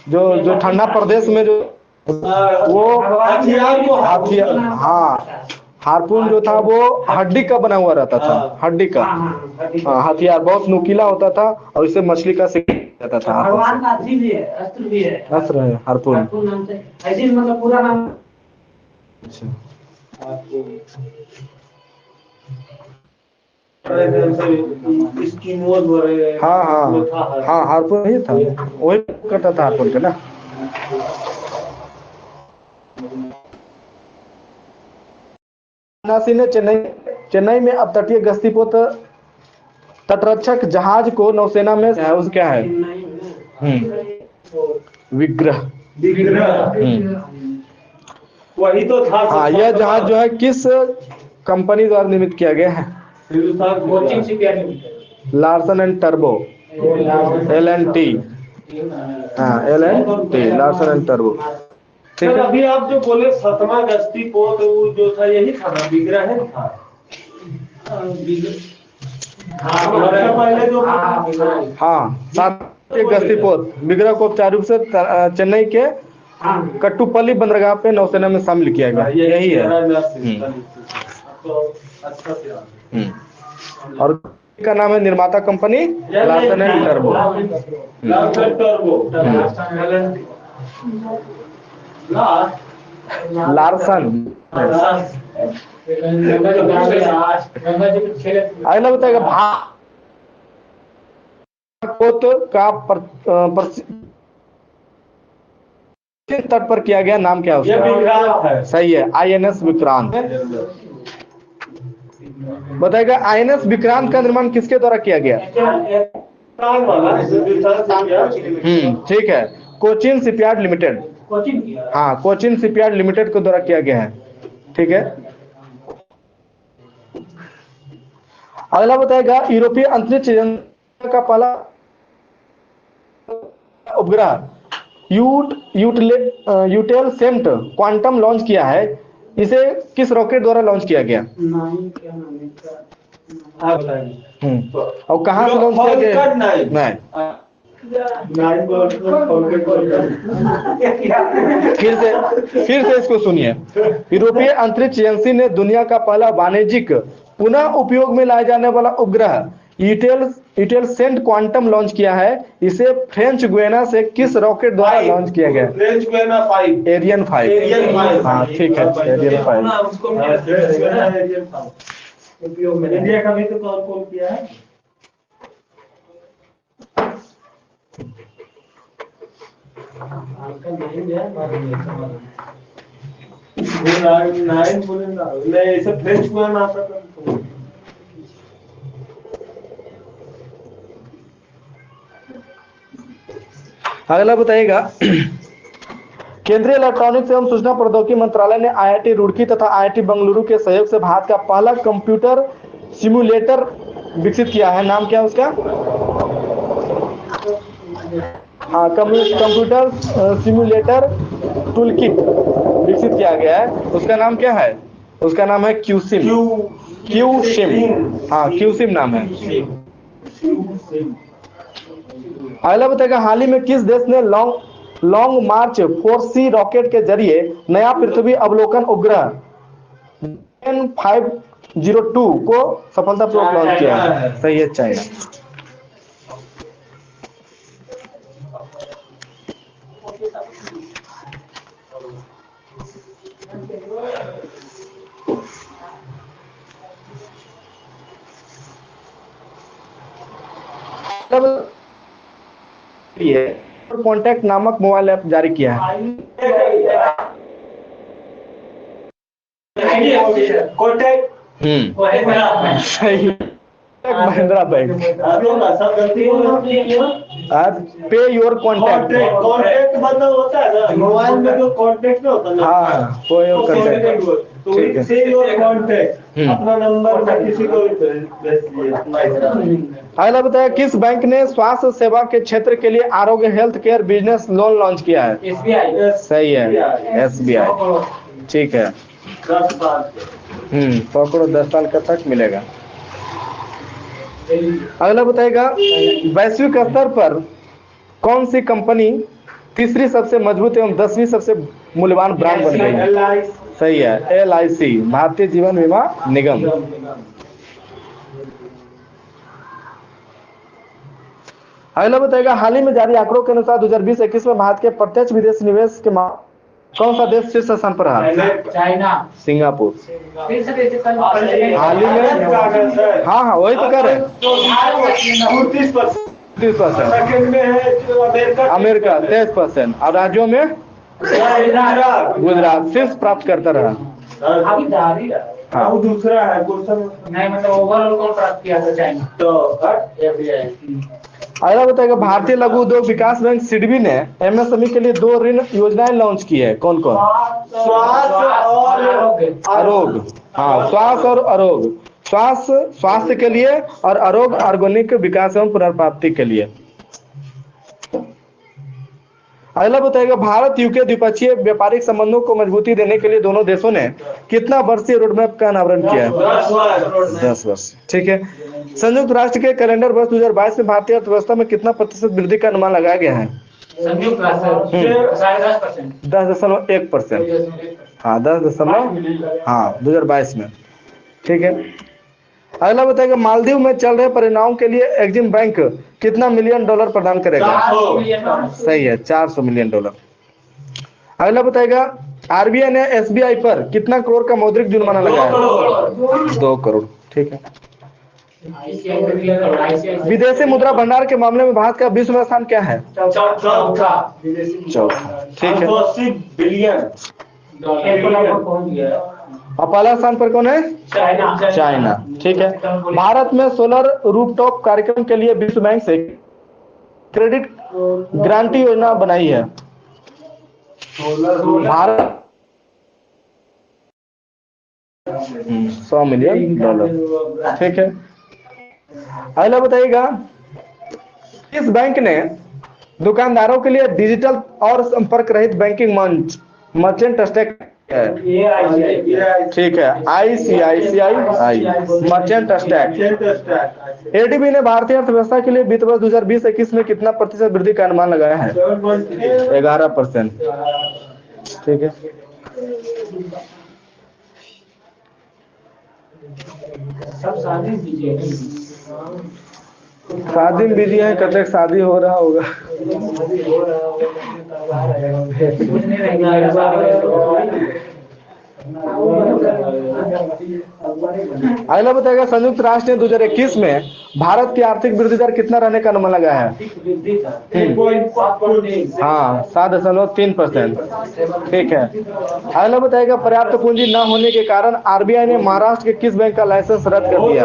[SPEAKER 1] जो ठंडा प्रदेश में जो वो हथियार, हाँ, हार्पून जो था वो हड्डी का बना हुआ रहता था, हड्डी का। हाँ, हथियार बहुत नुकीला होता था और इससे मछली का शिकार जाता था।
[SPEAKER 3] भगवान का अथी भी है, अस्त्र भी है।
[SPEAKER 1] अस्त्र है हार्पून।
[SPEAKER 3] हार्पून नाम से, ऐसे मतलब पूरा नाम।
[SPEAKER 1] अच्छा, हाँ हाँ हाँ, हार्पून ही था, वही करता था हार्पून का ना। वाराणसी ने चेन्नई में अब तटीय गश्तीपोत तटरक्षक जहाज को नौसेना में उस क्या है? विग्रह।
[SPEAKER 2] वही तो था।
[SPEAKER 1] हाँ, यह जहाज जो है किस कंपनी द्वारा निर्मित किया गया है? Larsen and turbo, LNT। हाँ, LNT, लार्सन एंड टर्बो। ठीक
[SPEAKER 2] सर,
[SPEAKER 1] है।
[SPEAKER 2] अभी आप जो बोले 7वां गश्तीपोत वो जो था यही था ना, विग्रह था। पहले जो
[SPEAKER 1] हाँ, 7 गश्तीपोत विग्रह को औपचारिक रूप से चेन्नई के कट्टुपल्ली बंदरगाह पे नौसेना में शामिल किया गया, यही है। और का नाम है निर्माता company Larsen and turbo. Larsen. अगला बताएगा, भारत का तट पर किया गया नाम क्या है उसका? सही है, आईएनएस विक्रांत। बताएगा, आईएनएस विक्रांत का निर्माण किसके द्वारा किया गया? ठीक है, कोचिन शिपयार्ड लिमिटेड। हाँ, कोचिन शिपयार्ड लिमिटेड के द्वारा किया गया है। ठीक है। अगला बताएगा, यूरोपीय अंतरिक्ष एजेंसी का पहला उपग्रह यूटेलसेंट क्वांटम लॉन्च किया है, इसे किस रॉकेट द्वारा लॉन्च किया गया? और कहाँ से लॉन्च किया गया? नहीं, फिर से इसको सुनिए। यूरोपीय अंतरिक्ष एजेंसी ने दुनिया का पहला वाणिज्यिक पुनः उपयोग में लाए जाने वाला उपग्रह यूटेलसेंट क्वांटम लॉन्च किया है, इसे फ्रेंच गुयाना से किस रॉकेट द्वारा लॉन्च किया गया?
[SPEAKER 2] French Guiana 5,
[SPEAKER 1] Ariane 5। हाँ, ठीक है, एरियन 5।
[SPEAKER 2] इंडिया का भी तो कौन किया है? ऐसे फ्रेंच गुयाना आता था।
[SPEAKER 1] अगला बताइएगा, केंद्रीय इलेक्ट्रॉनिक्स एवं सूचना प्रौद्योगिकी मंत्रालय ने IIT रुड़की तथा IIT बेंगलुरु के सहयोग से भारत का पहला कंप्यूटर सिमुलेटर विकसित किया है, नाम क्या है उसका? हाँ, कंप्यूटर सिमुलेटर टूलकिट विकसित किया गया है, उसका नाम क्या है? उसका नाम है क्यूसिम। हाँ, क्यूसिम नाम है। अगला बताएगा, हाल ही में किस देश ने लॉन्ग मार्च 4C रॉकेट के जरिए नया पृथ्वी अवलोकन उपग्रह N502 को सफलतापूर्वक लॉन्च किया है? सही है, चाइना। कॉन्टैक्ट नामक मोबाइल ऐप जारी किया है। सही। महिंद्रा बैंक।
[SPEAKER 2] सब गलती
[SPEAKER 1] पे योर कॉन्टैक्ट।
[SPEAKER 2] कॉन्टेक्ट मतलब होता है ना मोबाइल में जो कॉन्टेक्ट में होता है ना,
[SPEAKER 1] हाँ पे योर कॉन्टैक्ट।
[SPEAKER 2] तो
[SPEAKER 1] ठीक है।
[SPEAKER 2] से योर कॉन्टेक्ट अपना नंबर में किसी को भी भेज दिए।
[SPEAKER 1] अगला बताया किस बैंक ने स्वास्थ्य सेवा के क्षेत्र के लिए आरोग्य health care business loan launch किया है?
[SPEAKER 3] SBI।
[SPEAKER 1] सही है, SBI। ठीक है।
[SPEAKER 2] 10 साल
[SPEAKER 1] पकड़ो 10 साल का तक मिलेगा। अगला बताएगा वैश्विक स्तर पर कौन सी कंपनी तीसरी सबसे मजबूत एवं 10वीं सबसे मूल्यवान ब्रांड बन गई है? सही है, LIC भारतीय जीवन बीमा निगम। अगला बताएगा हाल ही में जारी आंकड़ों के अनुसार 2020-21 में भारत के प्रत्यक्ष विदेशी निवेश के कौन सा देश शीर्ष स्थान पर रहा?
[SPEAKER 3] चाइना।
[SPEAKER 1] सिंगापुर। हाल ही में, हाँ वही तो कह रहे हैं। 30%।
[SPEAKER 2] सेकंड में है
[SPEAKER 1] अमेरिका 23% और राज्यों में गुजरात शीर्ष प्राप्त करता रहा।
[SPEAKER 3] अभी जारी है।
[SPEAKER 1] हाँ
[SPEAKER 2] वो दूसरा है क्वेश्चन
[SPEAKER 3] नहीं मतलब ओवरऑल कौन प्राप्त किया था चाइना?
[SPEAKER 2] तो FBI।
[SPEAKER 1] अगला बताएगा भारतीय लघु उद्योग विकास बैंक सिडबी ने MSME के लिए 2 ऋण योजनाएं लॉन्च की है, कौन कौन?
[SPEAKER 2] स्वास्थ्य और
[SPEAKER 1] आरोग्य। हाँ स्वास्थ्य और आरोग्य। स्वास्थ्य के लिए और आरोग्य ऑर्गेनिक विकास एवं पुनर्प्राप्ति के लिए। अगला बताएगा भारत यूके द्विपक्षीय व्यापारिक संबंधों को मजबूती देने के लिए दोनों देशों ने कितना वर्षीय रोडमैप का अनावरण किया है? 10 वर्ष। ठीक है। संयुक्त राष्ट्र के कैलेंडर वर्ष 2022 में भारतीय अर्थव्यवस्था में कितना प्रतिशत वृद्धि का अनुमान लगाया गया है?
[SPEAKER 3] संयुक्त राष्ट्र 10%।
[SPEAKER 1] 10.1%। हाँ 10. हाँ 2022 में। ठीक है। अगला बताएगा मालदीव में चल रहे परियोजनाओं के लिए एग्जिम बैंक कितना मिलियन डॉलर प्रदान करेगा? सही है, $400 मिलियन। अगला बताएगा RBI ने SBI पर कितना करोड़ का मौद्रिक जुर्माना लगाया है? 2 करोड़। ठीक है। विदेशी मुद्रा भंडार के मामले में भारत का विश्व में स्थान क्या है?
[SPEAKER 2] चौथा।
[SPEAKER 1] ठीक है।
[SPEAKER 2] 80 बिलियन
[SPEAKER 1] और पहला स्थान पर कौन है? चाइना। ठीक है। भारत में सोलर रूफटॉप कार्यक्रम के लिए विश्व बैंक से क्रेडिट गारंटी योजना बनाई है। भारत $100 मिलियन। ठीक है। अगला बताइएगा किस बैंक ने दुकानदारों के लिए डिजिटल और संपर्क रहित बैंकिंग मंच मर्चेंट स्टैक है? ठीक है, ICICI मर्चेंट स्टैक। ADB ने भारतीय अर्थव्यवस्था के लिए वित्त वर्ष 2020-21 में कितना प्रतिशत वृद्धि का अनुमान लगाया है? 11%। ठीक है।
[SPEAKER 3] सब शादी कीजिए।
[SPEAKER 1] शादी में बिजी है, कब तक शादी हो रहा होगा?
[SPEAKER 3] कुछ नहीं रहेगा।
[SPEAKER 1] अगला बताएगा संयुक्त राष्ट्र ने 2021 में भारत की आर्थिक वृद्धि दर कितना रहने का अनुमान लगाया है? हाँ 7.3%। ठीक है। अगला बताएगा पर्याप्त पूंजी न होने के कारण RBI ने महाराष्ट्र के किस बैंक का लाइसेंस रद्द कर दिया?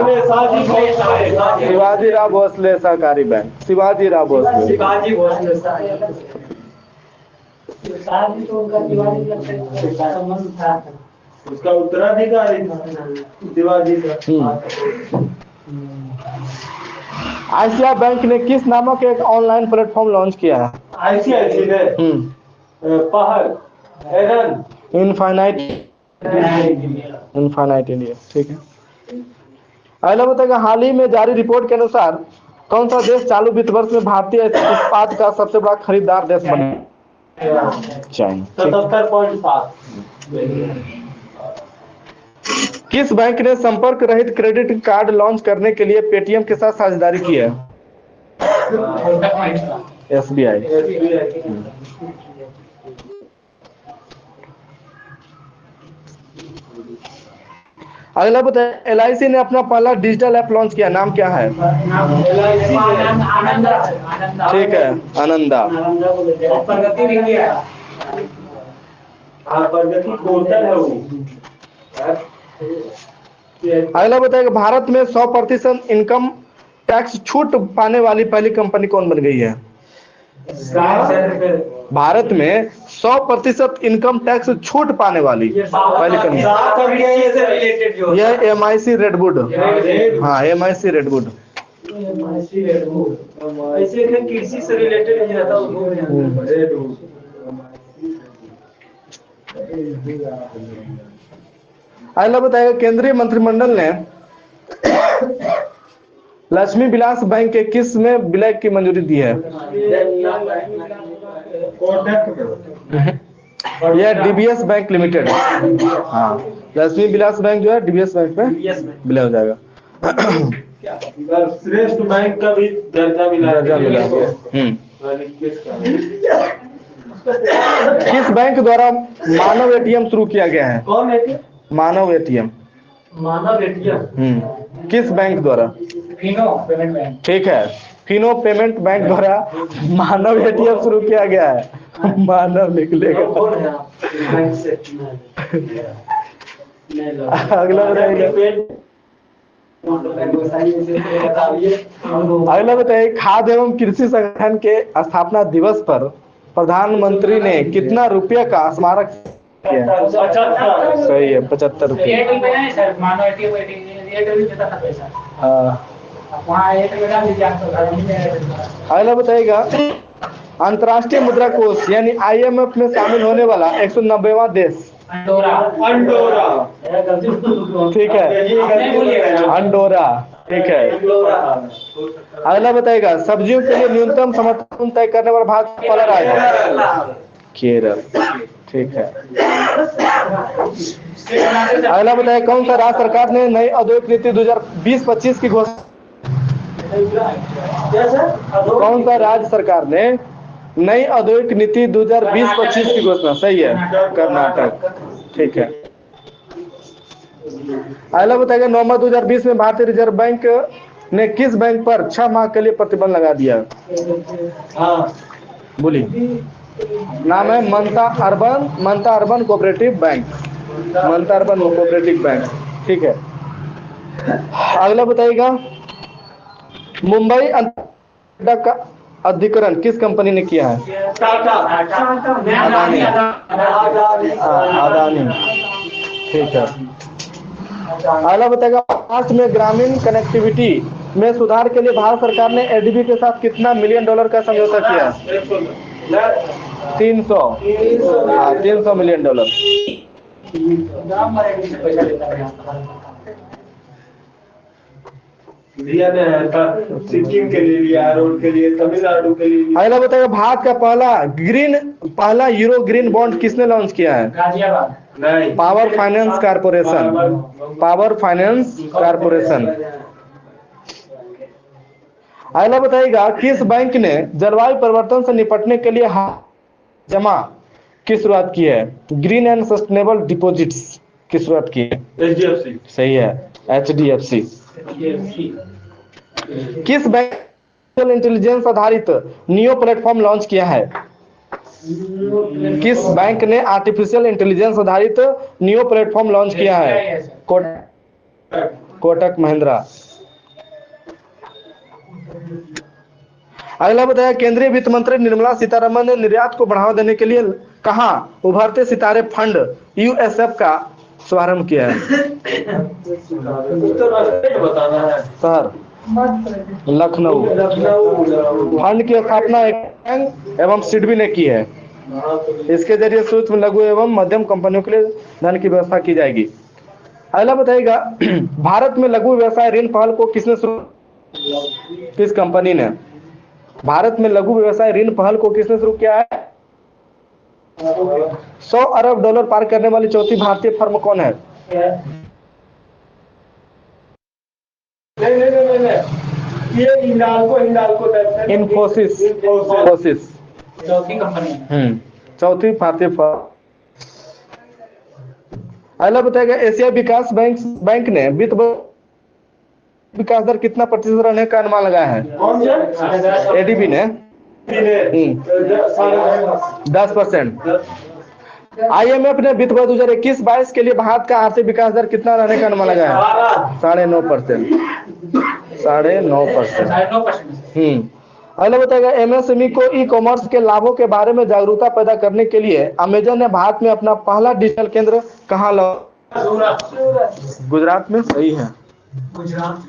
[SPEAKER 1] शिवाजी राव भोसले सहकारी बैंक। शिवाजी राव भोसले।
[SPEAKER 2] उसका उत्तराधिकारी शिवाजी का।
[SPEAKER 1] ICICI बैंक ने किस नामक एक ऑनलाइन प्लेटफॉर्म लॉन्च किया है?
[SPEAKER 2] ICICI ने पहल
[SPEAKER 1] इनफाइनाइट इंडिया। ठीक है। अगला बताएगा हाल ही में जारी रिपोर्ट के अनुसार कौन सा देश चालू वित्त वर्ष में भारतीय इस्पात का सबसे बड़ा खरीदार देश बने? चाइना।
[SPEAKER 2] 77.7।
[SPEAKER 1] किस बैंक ने संपर्क रहित क्रेडिट कार्ड लॉन्च करने के लिए पेटीएम के साथ साझेदारी की है? SBI। अगला बताए LIC ने अपना पहला डिजिटल ऐप लॉन्च किया, नाम क्या है? ठीक है, आनंदा।
[SPEAKER 2] प्रगति पोर्टल है वो।
[SPEAKER 1] अगला बताइए भारत में 100% इनकम टैक्स छूट पाने वाली पहली कंपनी कौन बन गई है? भारत में 100% इनकम टैक्स छूट पाने वाली पहली कंपनी यह MIC रेडवुड। हाँ, MIC रेडवुड।
[SPEAKER 2] ऐसे कृषि से रिलेटेड ही रहता है।
[SPEAKER 1] अगला बताइएगा केंद्रीय मंत्रिमंडल ने लक्ष्मी विलास बैंक के किस में विलय की मंजूरी दी है? यह DBS बैंक लिमिटेड। हाँ, लक्ष्मी विलास बैंक जो है DBS बैंक में विलय हो जाएगा।
[SPEAKER 2] श्रेष्ठ बैंक का भी दर्जा मिला।
[SPEAKER 1] किस बैंक द्वारा मानव ATM शुरू किया गया है?
[SPEAKER 2] कौन है?
[SPEAKER 1] मानव ATM।
[SPEAKER 2] मानव ATM
[SPEAKER 1] किस बैंक द्वारा?
[SPEAKER 3] Fino payment bank.
[SPEAKER 1] ठीक है, फिनो पेमेंट बैंक द्वारा मानव ATM शुरू किया गया है। मानव निकलेगा। अगला बताइए खाद्य एवं कृषि संगठन के स्थापना दिवस पर प्रधानमंत्री ने कितना रुपये का स्मारक किया? सही है, 75 रुपये। अगला बताइएगा अंतर्राष्ट्रीय मुद्रा कोष यानी IMF में शामिल होने वाला 190वां देश?
[SPEAKER 2] अंडोरा।
[SPEAKER 1] ठीक है, अंडोरा। ठीक है। अगला बताइएगा सब्जियों के लिए न्यूनतम समर्थन तय करने वाला भारत का पहला राज्य? केरल। ठीक है। अगला बताइए कौन सा राज्य सरकार ने नई औद्योगिक नीति 2020-25 की घोषणा? कौन सा राज्य सरकार ने नई औद्योगिक नीति 2020-25 की घोषणा? सही है, कर्नाटक। ठीक है। अगला बताइएगा नवंबर 2020 में भारतीय रिजर्व बैंक ने किस बैंक पर 6 माह के लिए प्रतिबंध लगा दिया? बोलिए। नाम है मनता अर्बन कोऑपरेटिव बैंक। मनता अर्बन कोऑपरेटिव बैंक। ठीक है। अगला बताइएगा मुंबई अंतरराष्ट्रीय का अधिग्रहण किस कंपनी ने किया है? अदानी। ठीक है। अगला बताएगा महाराष्ट्र में ग्रामीण कनेक्टिविटी में सुधार के लिए भारत सरकार ने ADB के साथ कितना $1 मिलियन का समझौता किया? 300 मिलियन डॉलर।
[SPEAKER 2] सिक्किम के लिए लिया, रोड के लिए, तमिलनाडु के लिए।
[SPEAKER 1] अगला बताएगा भारत का पहला यूरो ग्रीन बॉन्ड किसने लॉन्च किया है?
[SPEAKER 3] गाजियाबाद।
[SPEAKER 1] Power finance corporation. अगला बताइएगा किस बैंक ने जलवायु परिवर्तन से निपटने के लिए जमा की शुरुआत की है? ग्रीन एंड सस्टेनेबल डिपॉजिट्स की शुरुआत की है?
[SPEAKER 2] HDFC।
[SPEAKER 1] सही है, HDFC। किस बैंक इंटेलिजेंस आधारित नियो प्लेटफॉर्म लॉन्च किया है? किस बैंक ने आर्टिफिशियल इंटेलिजेंस आधारित नियो प्लेटफॉर्म लॉन्च किया है? कोटक महिंद्रा। अगला बताया केंद्रीय वित्त मंत्री निर्मला सीतारमण ने निर्यात को बढ़ावा देने के लिए कहां उभरते सितारे फंड USF का शुभारंभ किया है? शहर लखनऊ। फंड की स्थापना एवं सिडबी ने की है। इसके जरिए सूक्ष्म लघु एवं मध्यम कंपनियों के लिए धन की व्यवस्था की जाएगी। अगला बताइएगा भारत में लघु व्यवसाय ऋण पहल को किस कंपनी ने? भारत में लघु व्यवसाय ऋण पहल को किसने शुरू किया है? $100 अरब पार करने वाली चौथी भारतीय फर्म कौन है?
[SPEAKER 2] ये
[SPEAKER 1] इन्फोसिस।
[SPEAKER 3] चौथी कंपनी।
[SPEAKER 1] चौथी भारतीय फर्म। अगला बताएगा एशियाई विकास बैंक ने वित्त विकास दर कितना प्रतिशत रहने का अनुमान लगाया है? ADB ने 10%। IMF ने वित्त वर्ष 2021-22 के लिए भारत का आर्थिक विकास दर कितना रहने का अनुमान लगाया? 9.5%। 9.5%।
[SPEAKER 3] 9.5%।
[SPEAKER 1] अगला बताएगा MSME को ई कॉमर्स के लाभों के बारे में जागरूकता पैदा करने के लिए अमेजन ने भारत में अपना पहला डिजिटल केंद्र कहाँ लगा? गुजरात में। सही है।
[SPEAKER 3] गुजरात